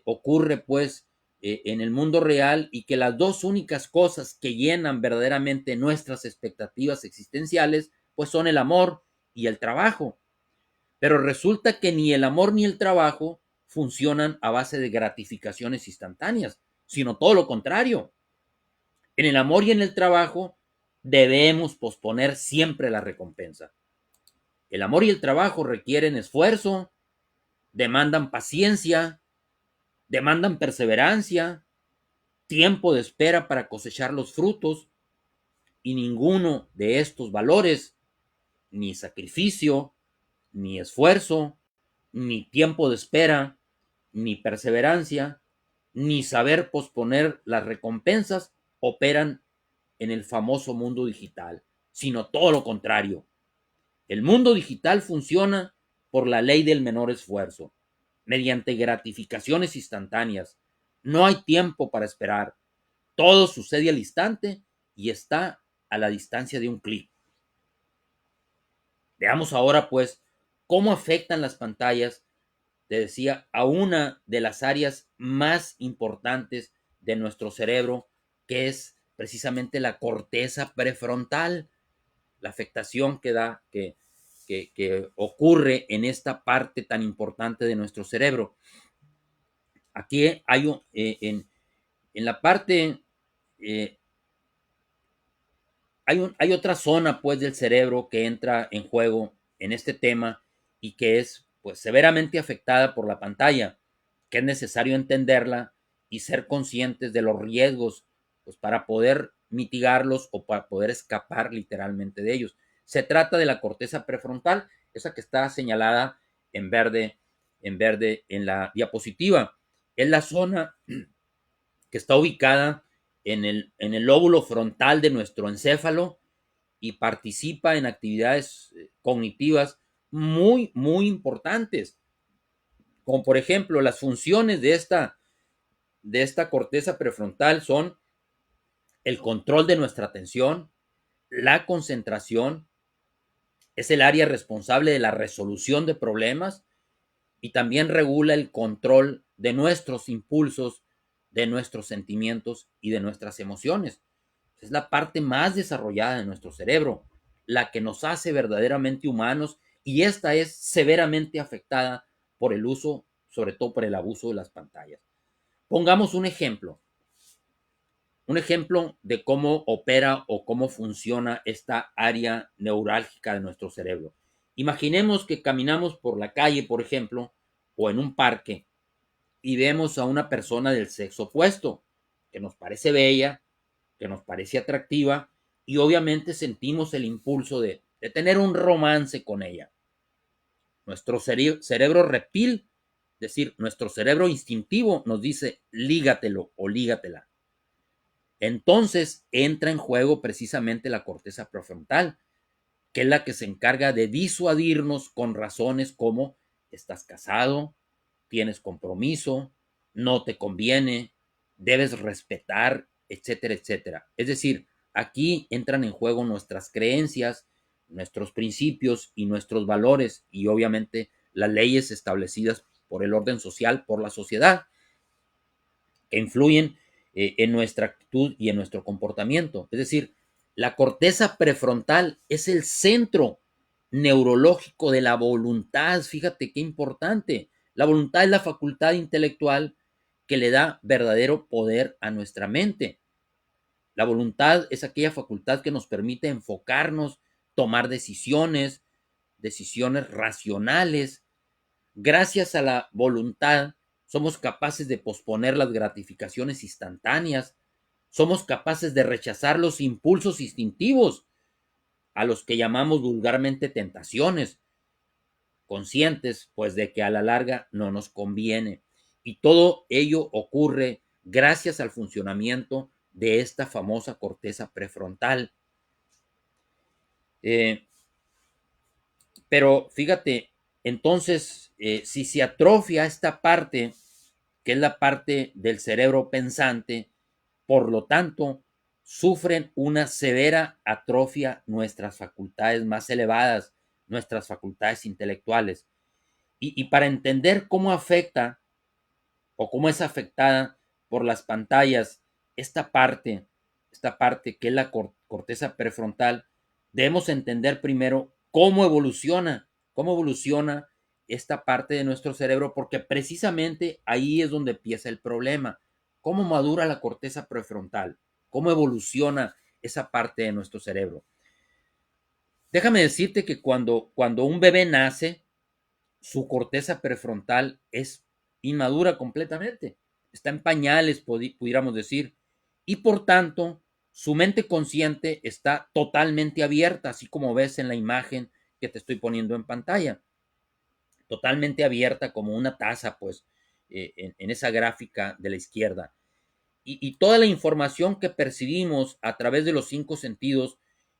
ocurre pues en el mundo real y que las dos únicas cosas que llenan verdaderamente nuestras expectativas existenciales pues son el amor y el trabajo. Pero resulta que ni el amor ni el trabajo funcionan a base de gratificaciones instantáneas, sino todo lo contrario. En el amor y en el trabajo debemos posponer siempre la recompensa. El amor y el trabajo requieren esfuerzo, demandan paciencia, demandan perseverancia, tiempo de espera para cosechar los frutos, y ninguno de estos valores, ni sacrificio, ni esfuerzo, ni tiempo de espera, ni perseverancia, ni saber posponer las recompensas, operan en el famoso mundo digital, sino todo lo contrario. El mundo digital funciona por la ley del menor esfuerzo, mediante gratificaciones instantáneas. No hay tiempo para esperar. Todo sucede al instante y está a la distancia de un clic. Veamos ahora, pues, cómo afectan las pantallas, te decía, a una de las áreas más importantes de nuestro cerebro, que es precisamente la corteza prefrontal, la afectación que ocurre en esta parte tan importante de nuestro cerebro. Aquí hay en la parte hay otra zona pues del cerebro que entra en juego en este tema y que es pues severamente afectada por la pantalla, que es necesario entenderla y ser conscientes de los riesgos pues para poder mitigarlos o para poder escapar literalmente de ellos. Se trata de la corteza prefrontal, esa que está señalada en verde en la diapositiva. Es la zona que está ubicada en el lóbulo frontal de nuestro encéfalo y participa en actividades cognitivas muy importantes, como por ejemplo las funciones de esta corteza prefrontal son el control de nuestra atención, la concentración, es el área responsable de la resolución de problemas y también regula el control de nuestros impulsos, de nuestros sentimientos y de nuestras emociones. Es la parte más desarrollada de nuestro cerebro, la que nos hace verdaderamente humanos, y esta es severamente afectada por el uso, sobre todo por el abuso de las pantallas. Pongamos un ejemplo de cómo opera o cómo funciona esta área neurálgica de nuestro cerebro. Imaginemos que caminamos por la calle, por ejemplo, o en un parque, y vemos a una persona del sexo opuesto, que nos parece bella, que nos parece atractiva, y obviamente sentimos el impulso de tener un romance con ella. Nuestro cerebro reptil, es decir, nuestro cerebro instintivo nos dice lígatelo o lígatela. Entonces entra en juego precisamente la corteza prefrontal, que es la que se encarga de disuadirnos con razones como estás casado, tienes compromiso, no te conviene, debes respetar, etcétera, etcétera. Es decir, aquí entran en juego nuestras creencias, nuestros principios y nuestros valores, y obviamente las leyes establecidas por el orden social, por la sociedad, que influyen en nuestra actitud y en nuestro comportamiento. Es decir, la corteza prefrontal es el centro neurológico de la voluntad. Fíjate qué importante. La voluntad es la facultad intelectual que le da verdadero poder a nuestra mente. La voluntad es aquella facultad que nos permite enfocarnos, tomar decisiones, decisiones racionales. Gracias a la voluntad, somos capaces de posponer las gratificaciones instantáneas, somos capaces de rechazar los impulsos instintivos, a los que llamamos vulgarmente tentaciones, conscientes pues de que a la larga no nos conviene. Y todo ello ocurre gracias al funcionamiento de esta famosa corteza prefrontal. Eh, pero fíjate, entonces, si se atrofia esta parte, que es la parte del cerebro pensante, por lo tanto, sufren una severa atrofia nuestras facultades más elevadas, nuestras facultades intelectuales. Y para entender cómo afecta o cómo es afectada por las pantallas esta parte que es la corteza prefrontal, debemos entender primero cómo evoluciona esta parte de nuestro cerebro, porque precisamente ahí es donde empieza el problema. ¿Cómo madura la corteza prefrontal? ¿Cómo evoluciona esa parte de nuestro cerebro? Déjame decirte que cuando un bebé nace, su corteza prefrontal es inmadura completamente. Está en pañales, pudiéramos decir. Y por tanto, su mente consciente está totalmente abierta, así como ves en la imagen que te estoy poniendo en pantalla. Totalmente abierta como una taza, pues, en esa gráfica de la izquierda. Y toda la información que percibimos a través de los cinco sentidos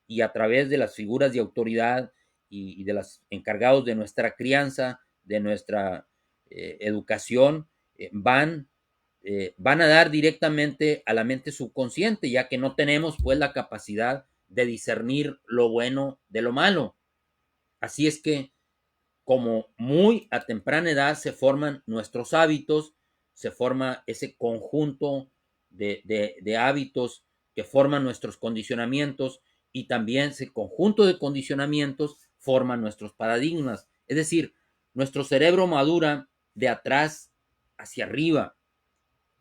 y a través de las figuras de autoridad y de los encargados de nuestra crianza, de nuestra educación, van a dar directamente a la mente subconsciente, ya que no tenemos pues la capacidad de discernir lo bueno de lo malo. Así es que como muy a temprana edad se forman nuestros hábitos, se forma ese conjunto de hábitos que forman nuestros condicionamientos, y también ese conjunto de condicionamientos forman nuestros paradigmas. Es decir, nuestro cerebro madura de atrás hacia arriba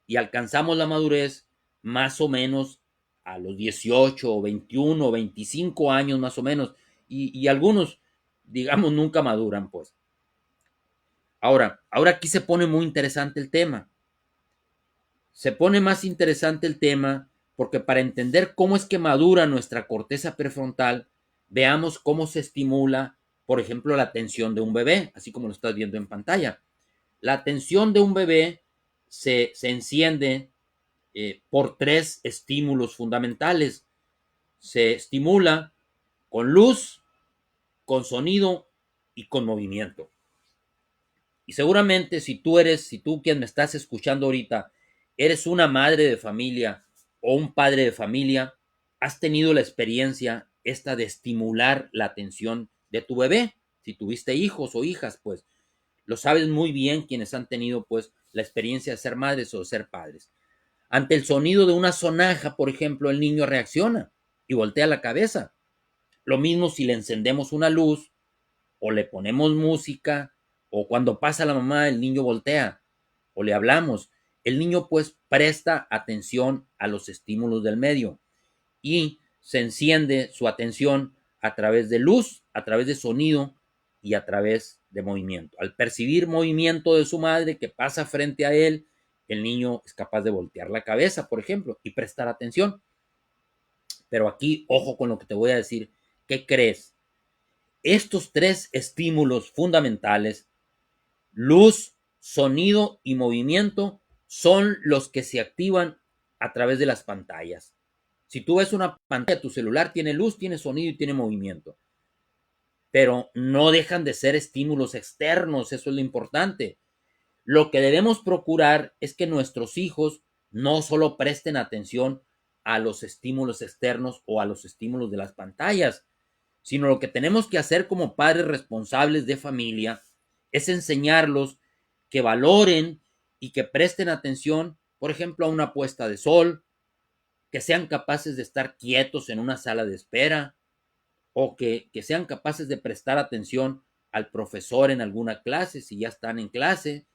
y alcanzamos la madurez más o menos a los 18 o 21 o 25 años más o menos, y algunos, digamos, nunca maduran, pues. Ahora aquí se pone muy interesante el tema. Se pone más interesante el tema porque para entender cómo es que madura nuestra corteza prefrontal, veamos cómo se estimula, por ejemplo, la atención de un bebé, así como lo estás viendo en pantalla. La atención de un bebé se enciende por tres estímulos fundamentales. Se estimula con luz, con sonido y con movimiento. Y seguramente si tú quien me estás escuchando ahorita, eres una madre de familia o un padre de familia, has tenido la experiencia esta de estimular la atención de tu bebé. Si tuviste hijos o hijas, pues Lo saben muy bien quienes han tenido pues la experiencia de ser madres o de ser padres. Ante el sonido de una sonaja, por ejemplo, el niño reacciona y voltea la cabeza. Lo mismo si le encendemos una luz o le ponemos música o cuando pasa la mamá el niño voltea o le hablamos. El niño pues presta atención a los estímulos del medio y se enciende su atención a través de luz, a través de sonido y a través de movimiento. Al percibir movimiento de su madre que pasa frente a él, el niño es capaz de voltear la cabeza, por ejemplo, y prestar atención. Pero aquí, ojo con lo que te voy a decir. ¿Qué crees? Estos tres estímulos fundamentales, luz, sonido y movimiento, son los que se activan a través de las pantallas. Si tú ves una pantalla, tu celular tiene luz, tiene sonido y tiene movimiento. Pero no dejan de ser estímulos externos, eso es lo importante. Lo que debemos procurar es que nuestros hijos no solo presten atención a los estímulos externos o a los estímulos de las pantallas, sino lo que tenemos que hacer como padres responsables de familia es enseñarlos que valoren y que presten atención, por ejemplo, a una puesta de sol, que sean capaces de estar quietos en una sala de espera o que sean capaces de prestar atención al profesor en alguna clase si ya están en clase.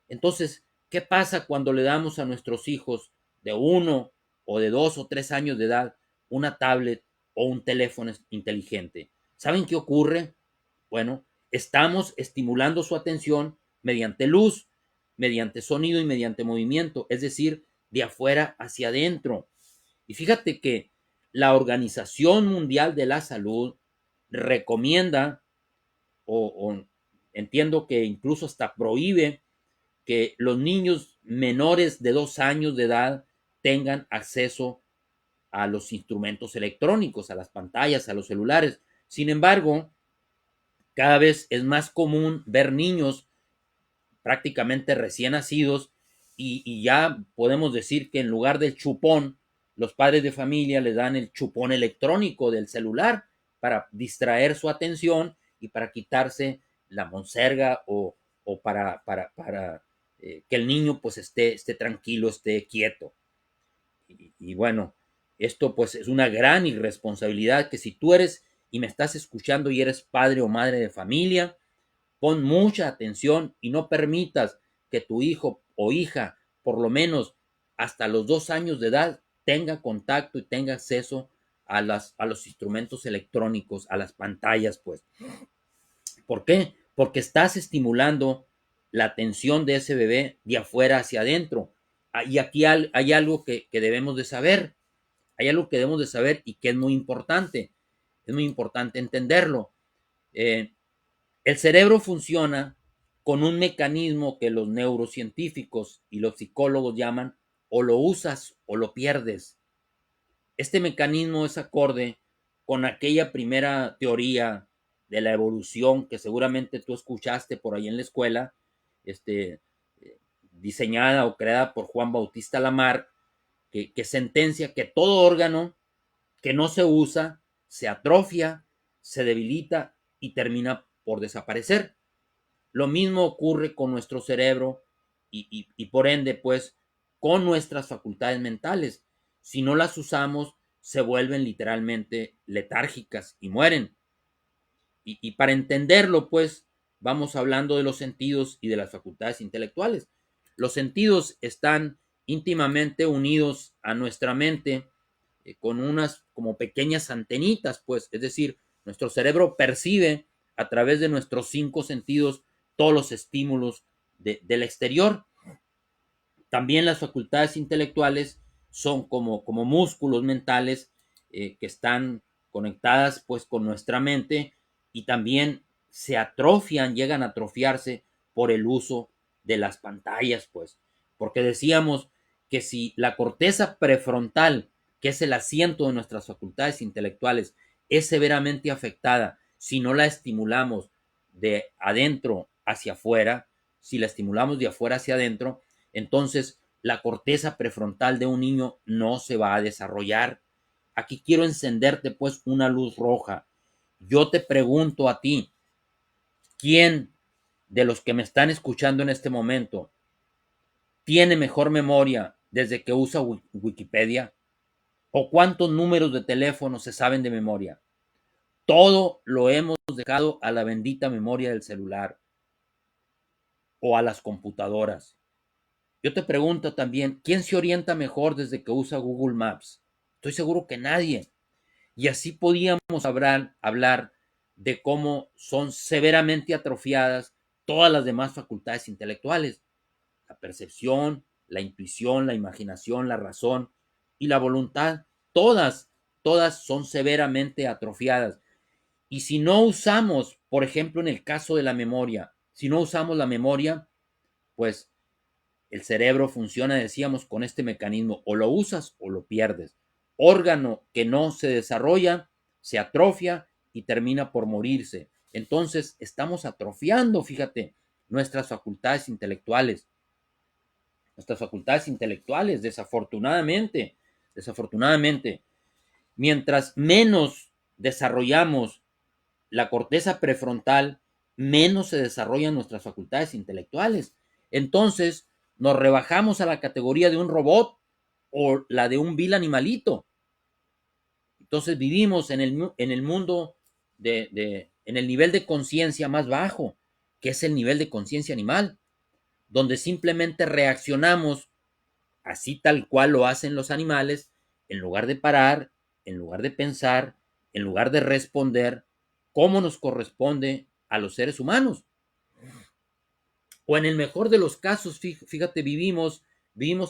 Entonces, ¿qué pasa cuando le damos a nuestros hijos de 1 o de 2 o 3 años de edad una tablet o un teléfono inteligente? ¿Saben qué ocurre? Bueno, estamos estimulando su atención mediante luz, mediante sonido y mediante movimiento, es decir, de afuera hacia adentro. Y fíjate que la Organización Mundial de la Salud recomienda o entiendo que incluso hasta prohíbe que los niños menores de 2 años de edad tengan acceso a los instrumentos electrónicos, a las pantallas, a los celulares. Sin embargo, cada vez es más común ver niños prácticamente recién nacidos y ya podemos decir que en lugar del chupón, los padres de familia les dan el chupón electrónico del celular para distraer su atención y para quitarse la monserga o para que el niño pues esté tranquilo, esté quieto. Y bueno, esto pues es una gran irresponsabilidad que si tú eres y me estás escuchando y eres padre o madre de familia, pon mucha atención y no permitas que tu hijo o hija, por lo menos hasta los 2 años de edad, tenga contacto y tenga acceso a los instrumentos electrónicos, a las pantallas, pues. ¿Por qué? Porque estás estimulando la atención de ese bebé de afuera hacia adentro. Y aquí hay algo que debemos de saber. Hay algo que debemos de saber y que es muy importante. Es muy importante entenderlo. Eh, el cerebro funciona con un mecanismo que los neurocientíficos y los psicólogos llaman o lo usas o lo pierdes. Este mecanismo es acorde con aquella primera teoría de la evolución que seguramente tú escuchaste por ahí en la escuela, este, diseñada o creada por Juan Bautista Lamarck, que sentencia que todo órgano que no se usa se atrofia, se debilita y termina por desaparecer. Lo mismo ocurre con nuestro cerebro y por ende, pues, con nuestras facultades mentales. Si no las usamos, se vuelven literalmente letárgicas y mueren. Y para entenderlo, pues, vamos hablando de los sentidos y de las facultades intelectuales. Los sentidos están íntimamente unidos a nuestra mente con unas como pequeñas antenitas, pues, es decir, nuestro cerebro percibe a través de nuestros 5 sentidos todos los estímulos del exterior. También las facultades intelectuales son como músculos mentales que están conectadas pues con nuestra mente y también se atrofian, llegan a atrofiarse por el uso de las pantallas, pues, porque decíamos que si la corteza prefrontal, que es el asiento de nuestras facultades intelectuales, es severamente afectada si no la estimulamos de adentro hacia afuera, si la estimulamos de afuera hacia adentro, entonces la corteza prefrontal de un niño no se va a desarrollar. Aquí quiero encenderte pues una luz roja. Yo te pregunto a ti, ¿quién de los que me están escuchando en este momento tiene mejor memoria desde que usa Wikipedia? ¿O cuántos números de teléfono se saben de memoria? Todo lo hemos dejado a la bendita memoria del celular o a las computadoras. Yo te pregunto también, ¿quién se orienta mejor desde que usa Google Maps? Estoy seguro que nadie. Y así podíamos hablar de cómo son severamente atrofiadas todas las demás facultades intelectuales: la percepción, la intuición, la imaginación, la razón y la voluntad. Todas son severamente atrofiadas. Y si no usamos, por ejemplo, en el caso de la memoria, si no usamos la memoria, pues el cerebro funciona, decíamos, con este mecanismo: o lo usas o lo pierdes. Órgano que no se desarrolla, se atrofia y termina por morirse. Entonces, estamos atrofiando, fíjate, nuestras facultades intelectuales. Nuestras facultades intelectuales, desafortunadamente, mientras menos desarrollamos la corteza prefrontal, menos se desarrollan nuestras facultades intelectuales. Entonces, nos rebajamos a la categoría de un robot o la de un vil animalito. Entonces, vivimos en el mundo en el nivel de conciencia más bajo, que es el nivel de conciencia animal, donde simplemente reaccionamos así tal cual lo hacen los animales, en lugar de parar, en lugar de pensar, en lugar de responder como nos corresponde a los seres humanos. O en el mejor de los casos, fíjate, vivimos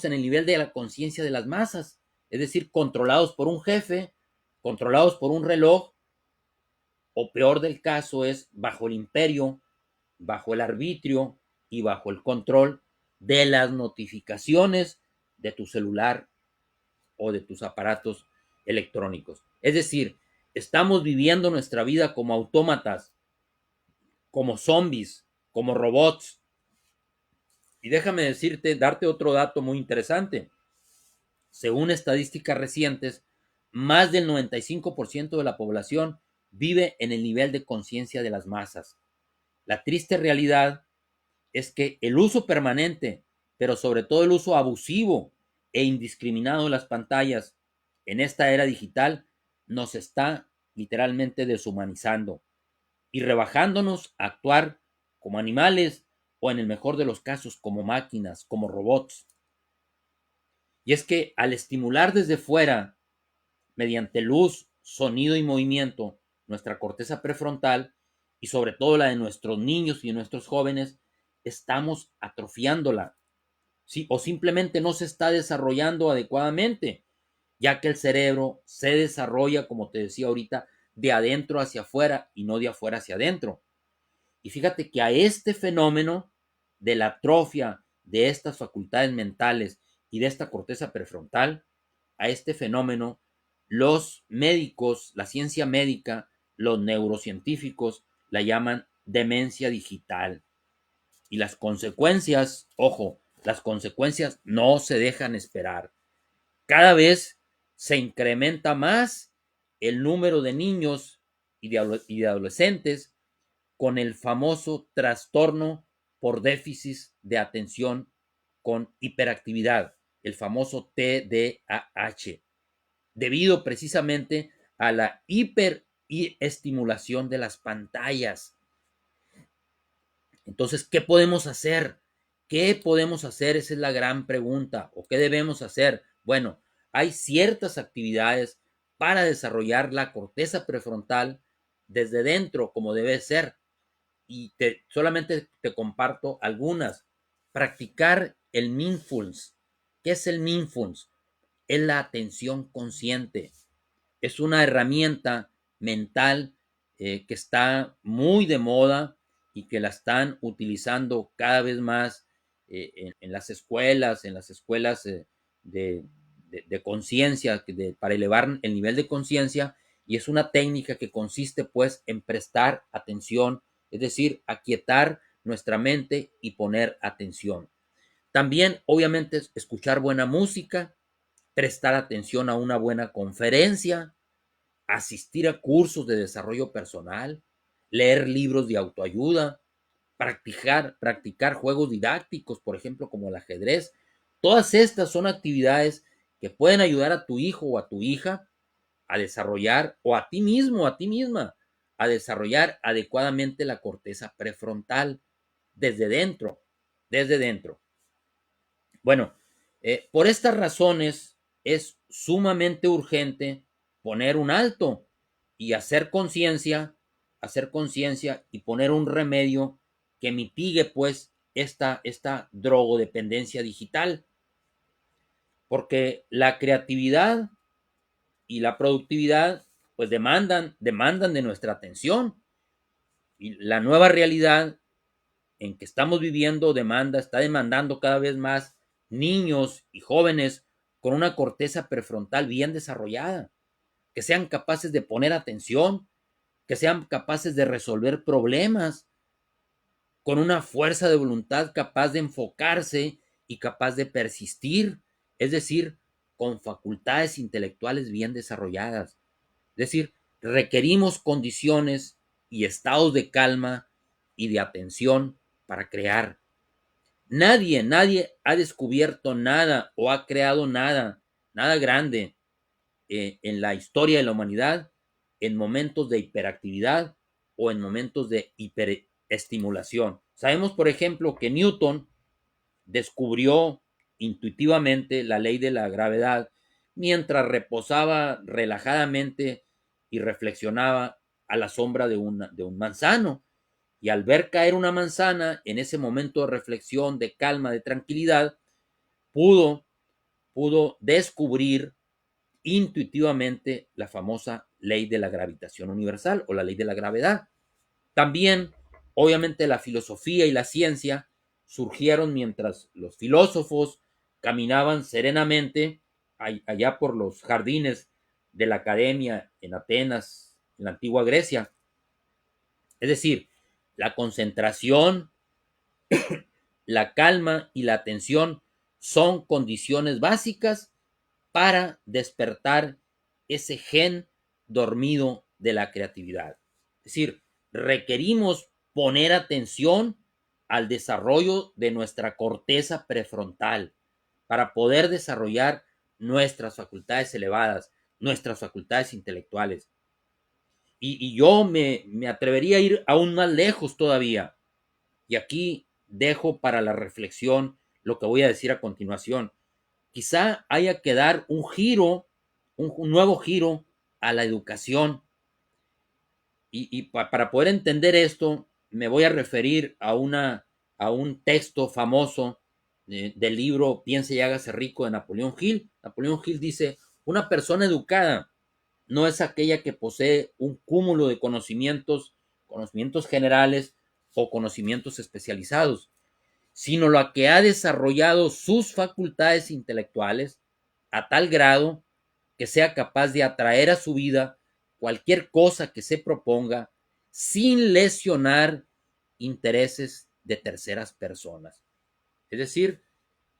en el nivel de la conciencia de las masas, es decir, controlados por un jefe, controlados por un reloj, o peor del caso es bajo el imperio, bajo el arbitrio y bajo el control de las notificaciones de tu celular o de tus aparatos electrónicos. Es decir, estamos viviendo nuestra vida como autómatas, como zombies, como robots. Y déjame darte otro dato muy interesante. Según estadísticas recientes, más del 95% de la población vive en el nivel de conciencia de las masas. La triste realidad es que el uso permanente, pero sobre todo el uso abusivo e indiscriminado de las pantallas en esta era digital, nos está literalmente deshumanizando y rebajándonos a actuar como animales o, en el mejor de los casos, como máquinas, como robots. Y es que al estimular desde fuera, mediante luz, sonido y movimiento, nuestra corteza prefrontal y sobre todo la de nuestros niños y de nuestros jóvenes, estamos atrofiándola, ¿sí? O simplemente no se está desarrollando adecuadamente, ya que el cerebro se desarrolla, como te decía ahorita, de adentro hacia afuera y no de afuera hacia adentro. Y fíjate que a este fenómeno de la atrofia de estas facultades mentales y de esta corteza prefrontal, a este fenómeno los médicos, la ciencia médica, los neurocientíficos la llaman demencia digital. Y las consecuencias, ojo, las consecuencias no se dejan esperar. Cada vez se incrementa más el número de niños y de adolescentes con el famoso trastorno por déficit de atención con hiperactividad, el famoso TDAH, debido precisamente a la hiperestimulación de las pantallas. Entonces, ¿qué podemos hacer? ¿Qué podemos hacer? Esa es la gran pregunta. ¿O qué debemos hacer? Bueno, hay ciertas actividades para desarrollar la corteza prefrontal desde dentro, como debe ser. Y solamente te comparto algunas. Practicar el mindfulness. ¿Qué es el mindfulness? Es la atención consciente. Es una herramienta mental que está muy de moda y que la están utilizando cada vez más en las escuelas de conciencia, para elevar el nivel de conciencia. Y es una técnica que consiste pues en prestar atención, es decir, aquietar nuestra mente y poner atención. También, obviamente, escuchar buena música, prestar atención a una buena conferencia, asistir a cursos de desarrollo personal, leer libros de autoayuda, practicar juegos didácticos, por ejemplo, como el ajedrez. Todas estas son actividades que pueden ayudar a tu hijo o a tu hija a desarrollar, o a ti mismo, a ti misma, a desarrollar adecuadamente la corteza prefrontal desde dentro, desde dentro. Bueno, por estas razones es sumamente urgente poner un alto y hacer conciencia y poner un remedio que mitigue pues esta drogodependencia digital, porque la creatividad y la productividad pues demandan de nuestra atención, y la nueva realidad en que estamos viviendo está demandando cada vez más niños y jóvenes con una corteza prefrontal bien desarrollada, que sean capaces de poner atención, que sean capaces de resolver problemas, con una fuerza de voluntad capaz de enfocarse y capaz de persistir, es decir, con facultades intelectuales bien desarrolladas. Es decir, requerimos condiciones y estados de calma y de atención para crear. Nadie ha descubierto nada o ha creado nada grande en la historia de la humanidad en momentos de hiperactividad o en momentos de hiperestimulación. Sabemos, por ejemplo, que Newton descubrió intuitivamente la ley de la gravedad mientras reposaba relajadamente y reflexionaba a la sombra de un manzano. Y al ver caer una manzana, en ese momento de reflexión, de calma, de tranquilidad, pudo, pudo descubrir intuitivamente la famosa ley de la gravitación universal o la ley de la gravedad. También, obviamente, la filosofía y la ciencia surgieron mientras los filósofos caminaban serenamente allá por los jardines de la academia en Atenas, en la antigua Grecia. Es decir, la concentración, la calma y la atención son condiciones básicas para despertar ese gen dormido de la creatividad. Es decir, requerimos poner atención al desarrollo de nuestra corteza prefrontal para poder desarrollar nuestras facultades elevadas, nuestras facultades intelectuales. Y yo me atrevería a ir aún más lejos todavía. Y aquí dejo para la reflexión lo que voy a decir a continuación. Quizá haya que dar un giro, un nuevo giro a la educación. Para poder entender esto, me voy a referir a un texto famoso del libro Piense y hágase rico de Napoleón Hill. Napoleón Hill dice, una persona educada no es aquella que posee un cúmulo de conocimientos generales o conocimientos especializados, sino la que ha desarrollado sus facultades intelectuales a tal grado que sea capaz de atraer a su vida cualquier cosa que se proponga sin lesionar intereses de terceras personas. Es decir,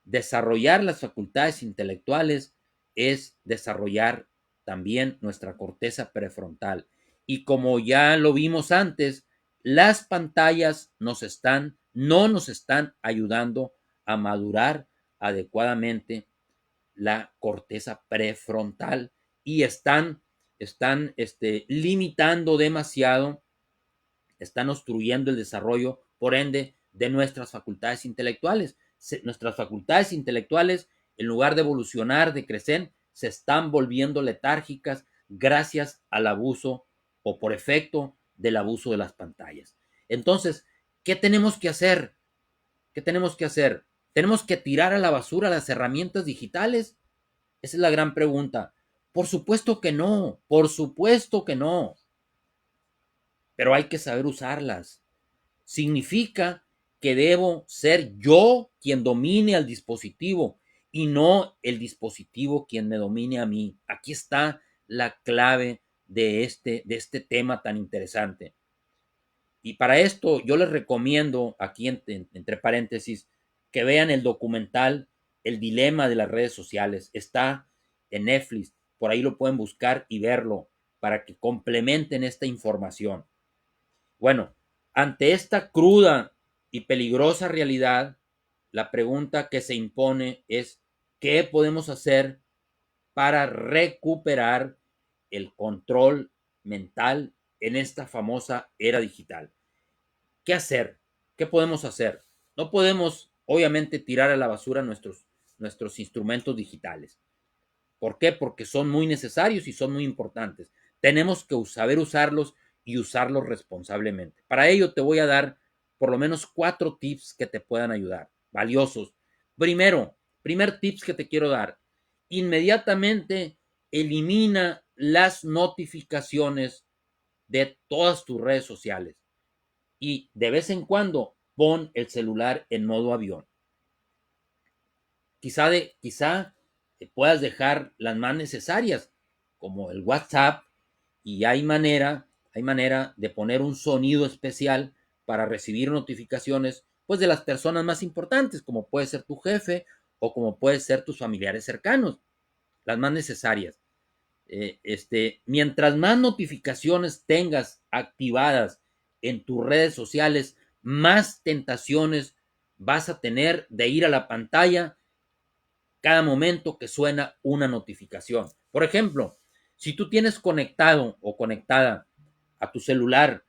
desarrollar las facultades intelectuales es desarrollar también nuestra corteza prefrontal. Y como ya lo vimos antes, las pantallas no nos están ayudando a madurar adecuadamente la corteza prefrontal y están limitando demasiado, están obstruyendo el desarrollo, por ende, de nuestras facultades intelectuales. Nuestras facultades intelectuales, en lugar de evolucionar, de crecer, se están volviendo letárgicas gracias al abuso o por efecto del abuso de las pantallas. Entonces, ¿qué tenemos que hacer? ¿Qué tenemos que hacer? ¿Tenemos que tirar a la basura las herramientas digitales? Esa es la gran pregunta. Por supuesto que no, por supuesto que no, pero hay que saber usarlas. Significa que debo ser yo quien domine al dispositivo y no el dispositivo quien me domine a mí. Aquí está la clave de este tema tan interesante. Y para esto yo les recomiendo, aquí entre paréntesis, que vean el documental El dilema de las redes sociales. Está en Netflix, por ahí lo pueden buscar y verlo para que complementen esta información. Bueno, ante esta cruda y peligrosa realidad, la pregunta que se impone es, ¿qué podemos hacer para recuperar el control mental en esta famosa era digital? ¿Qué hacer? ¿Qué podemos hacer? No podemos, obviamente, tirar a la basura nuestros instrumentos digitales. ¿Por qué? Porque son muy necesarios y son muy importantes. Tenemos que saber usarlos y usarlos responsablemente. Para ello te voy a dar por lo menos 4 tips que te puedan ayudar, valiosos. Primer tips que te quiero dar, inmediatamente elimina las notificaciones de todas tus redes sociales y de vez en cuando pon el celular en modo avión. Quizá puedas dejar las más necesarias, como el WhatsApp, y hay manera de poner un sonido especial para recibir notificaciones, pues, de las personas más importantes, como puede ser tu jefe o como puede ser tus familiares cercanos, las más necesarias. Mientras más notificaciones tengas activadas en tus redes sociales, más tentaciones vas a tener de ir a la pantalla cada momento que suena una notificación. Por ejemplo, si tú tienes conectado o conectada a tu celular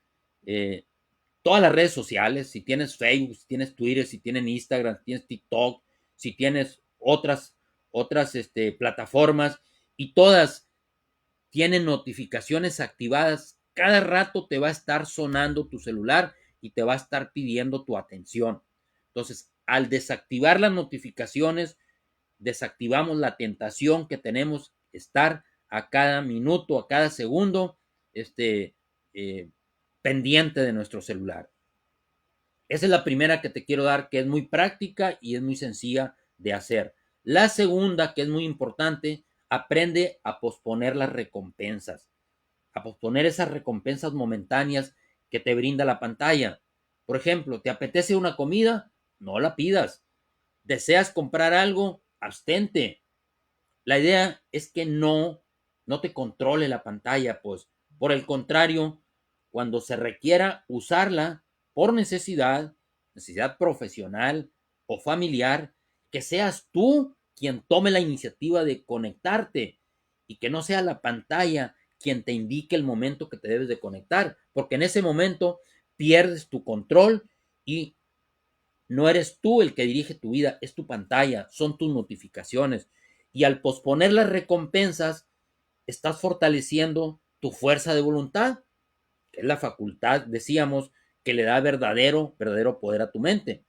todas las redes sociales, si tienes Facebook, si tienes Twitter, si tienes Instagram, si tienes TikTok, si tienes otras plataformas, y todas tienen notificaciones activadas, cada rato te va a estar sonando tu celular y te va a estar pidiendo tu atención. Entonces, al desactivar las notificaciones, desactivamos la tentación que tenemos estar a cada minuto, a cada segundo, eh, pendiente de nuestro celular. Esa es la primera que te quiero dar, que es muy práctica y es muy sencilla de hacer. La segunda, que es muy importante, aprende a posponer las recompensas, a posponer esas recompensas momentáneas que te brinda la pantalla. Por ejemplo, ¿te apetece una comida? No la pidas. ¿Deseas comprar algo? Abstente. La idea es que no te controle la pantalla, pues por el contrario, cuando se requiera usarla por necesidad profesional o familiar, que seas tú quien tome la iniciativa de conectarte y que no sea la pantalla quien te indique el momento que te debes de conectar, porque en ese momento pierdes tu control y no eres tú el que dirige tu vida, es tu pantalla, son tus notificaciones. Y al posponer las recompensas, estás fortaleciendo tu fuerza de voluntad, que es la facultad, decíamos, que le da verdadero poder a tu mente.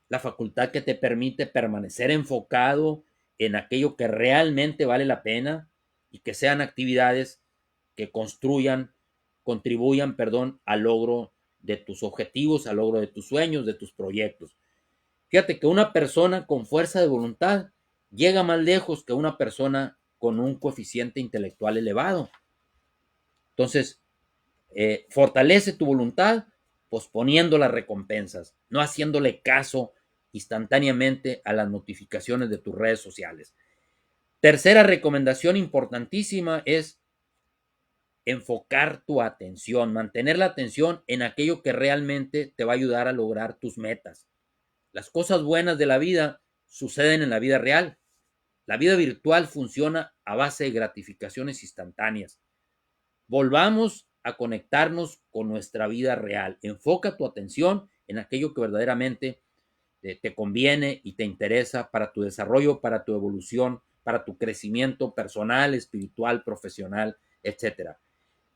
La facultad que te permite permanecer enfocado en aquello que realmente vale la pena y que sean actividades que contribuyan, al logro de tus objetivos, al logro de tus sueños, de tus proyectos. Fíjate que una persona con fuerza de voluntad llega más lejos que una persona con un coeficiente intelectual elevado. Entonces, fortalece tu voluntad posponiendo las recompensas, no haciéndole caso instantáneamente a las notificaciones de tus redes sociales. Tercera recomendación importantísima es enfocar tu atención, mantener la atención en aquello que realmente te va a ayudar a lograr tus metas. Las cosas buenas de la vida suceden en la vida real. La vida virtual funciona a base de gratificaciones instantáneas. Volvamos a conectarnos con nuestra vida real. Enfoca tu atención en aquello que verdaderamente te conviene y te interesa para tu desarrollo, para tu evolución, para tu crecimiento personal, espiritual, profesional, etcétera.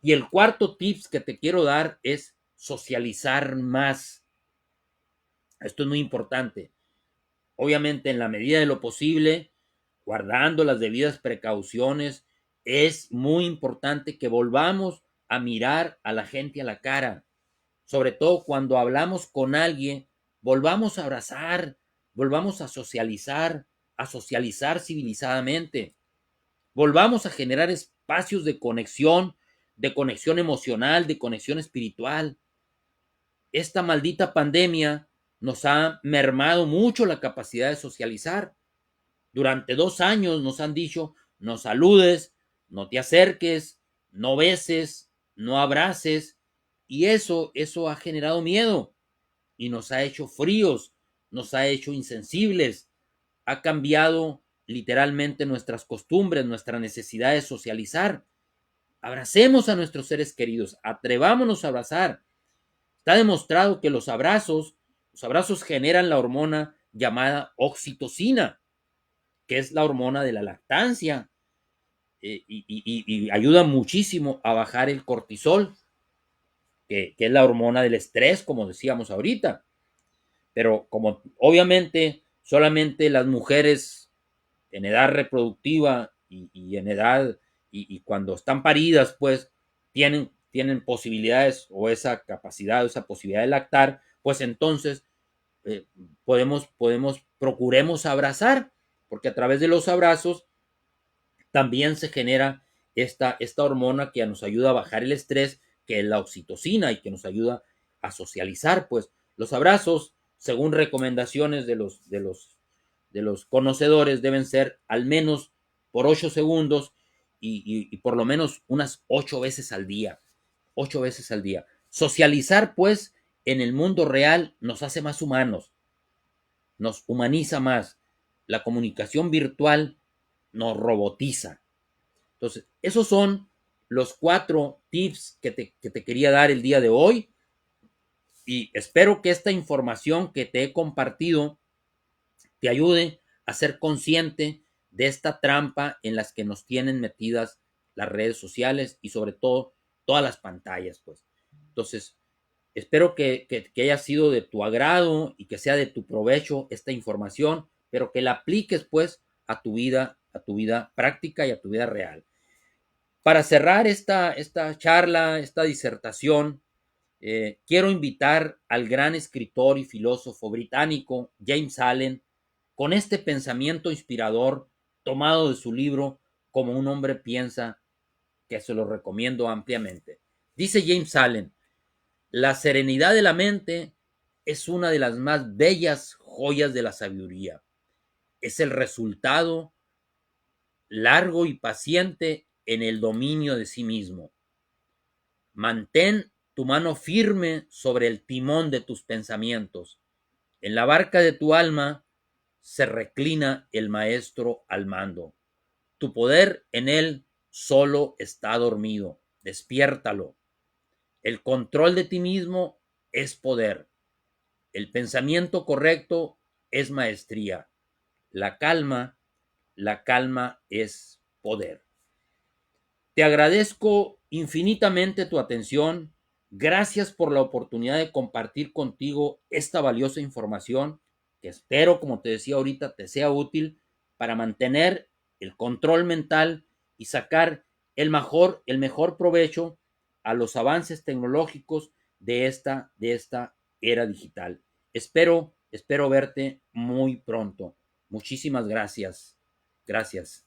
Y el cuarto tips que te quiero dar es socializar más. Esto es muy importante. Obviamente, en la medida de lo posible, guardando las debidas precauciones, es muy importante que volvamos a mirar a la gente a la cara. Sobre todo cuando hablamos con alguien, volvamos a abrazar, volvamos a socializar civilizadamente. Volvamos a generar espacios de conexión emocional, de conexión espiritual. Esta maldita pandemia nos ha mermado mucho la capacidad de socializar. Durante 2 años nos han dicho, no saludes, no te acerques, no beses, no abraces, y eso ha generado miedo. y nos ha hecho fríos, nos ha hecho insensibles, ha cambiado literalmente nuestras costumbres, nuestra necesidad de socializar. Abracemos a nuestros seres queridos, atrevámonos a abrazar. Está demostrado que los abrazos generan la hormona llamada oxitocina, que es la hormona de la lactancia, y ayuda muchísimo a bajar el cortisol, que es la hormona del estrés, como decíamos ahorita. Pero como obviamente solamente las mujeres en edad reproductiva y en edad y cuando están paridas, pues tienen posibilidades o esa capacidad o esa posibilidad de lactar, pues entonces eh, procuremos abrazar, porque a través de los abrazos también se genera esta hormona que nos ayuda a bajar el estrés, que es la oxitocina y que nos ayuda a socializar. Pues los abrazos, según recomendaciones de los conocedores, deben ser al menos por 8 segundos y por lo menos unas 8 veces al día. 8 veces al día. Socializar, pues, en el mundo real nos hace más humanos, nos humaniza más. La comunicación virtual nos robotiza. Entonces, esos son los 4 tips que te quería dar el día de hoy y espero que esta información que te he compartido te ayude a ser consciente de esta trampa en las que nos tienen metidas las redes sociales y sobre todo todas las pantallas, pues. Entonces, espero que haya sido de tu agrado y que sea de tu provecho esta información, pero que la apliques pues a tu vida práctica y a tu vida real. Para cerrar esta charla, esta disertación, quiero invitar al gran escritor y filósofo británico James Allen con este pensamiento inspirador tomado de su libro Como un hombre piensa, que se lo recomiendo ampliamente. Dice James Allen, la serenidad de la mente es una de las más bellas joyas de la sabiduría. Es el resultado largo y paciente en el dominio de sí mismo. Mantén tu mano firme sobre el timón de tus pensamientos. En la barca de tu alma se reclina el maestro al mando. Tu poder en él solo está dormido. Despiértalo. El control de ti mismo es poder. El pensamiento correcto es maestría. La la calma es poder. Te agradezco infinitamente tu atención. Gracias por la oportunidad de compartir contigo esta valiosa información que espero, como te decía ahorita, te sea útil para mantener el control mental y sacar el mejor provecho a los avances tecnológicos de esta era digital. Espero verte muy pronto. Muchísimas gracias. Gracias.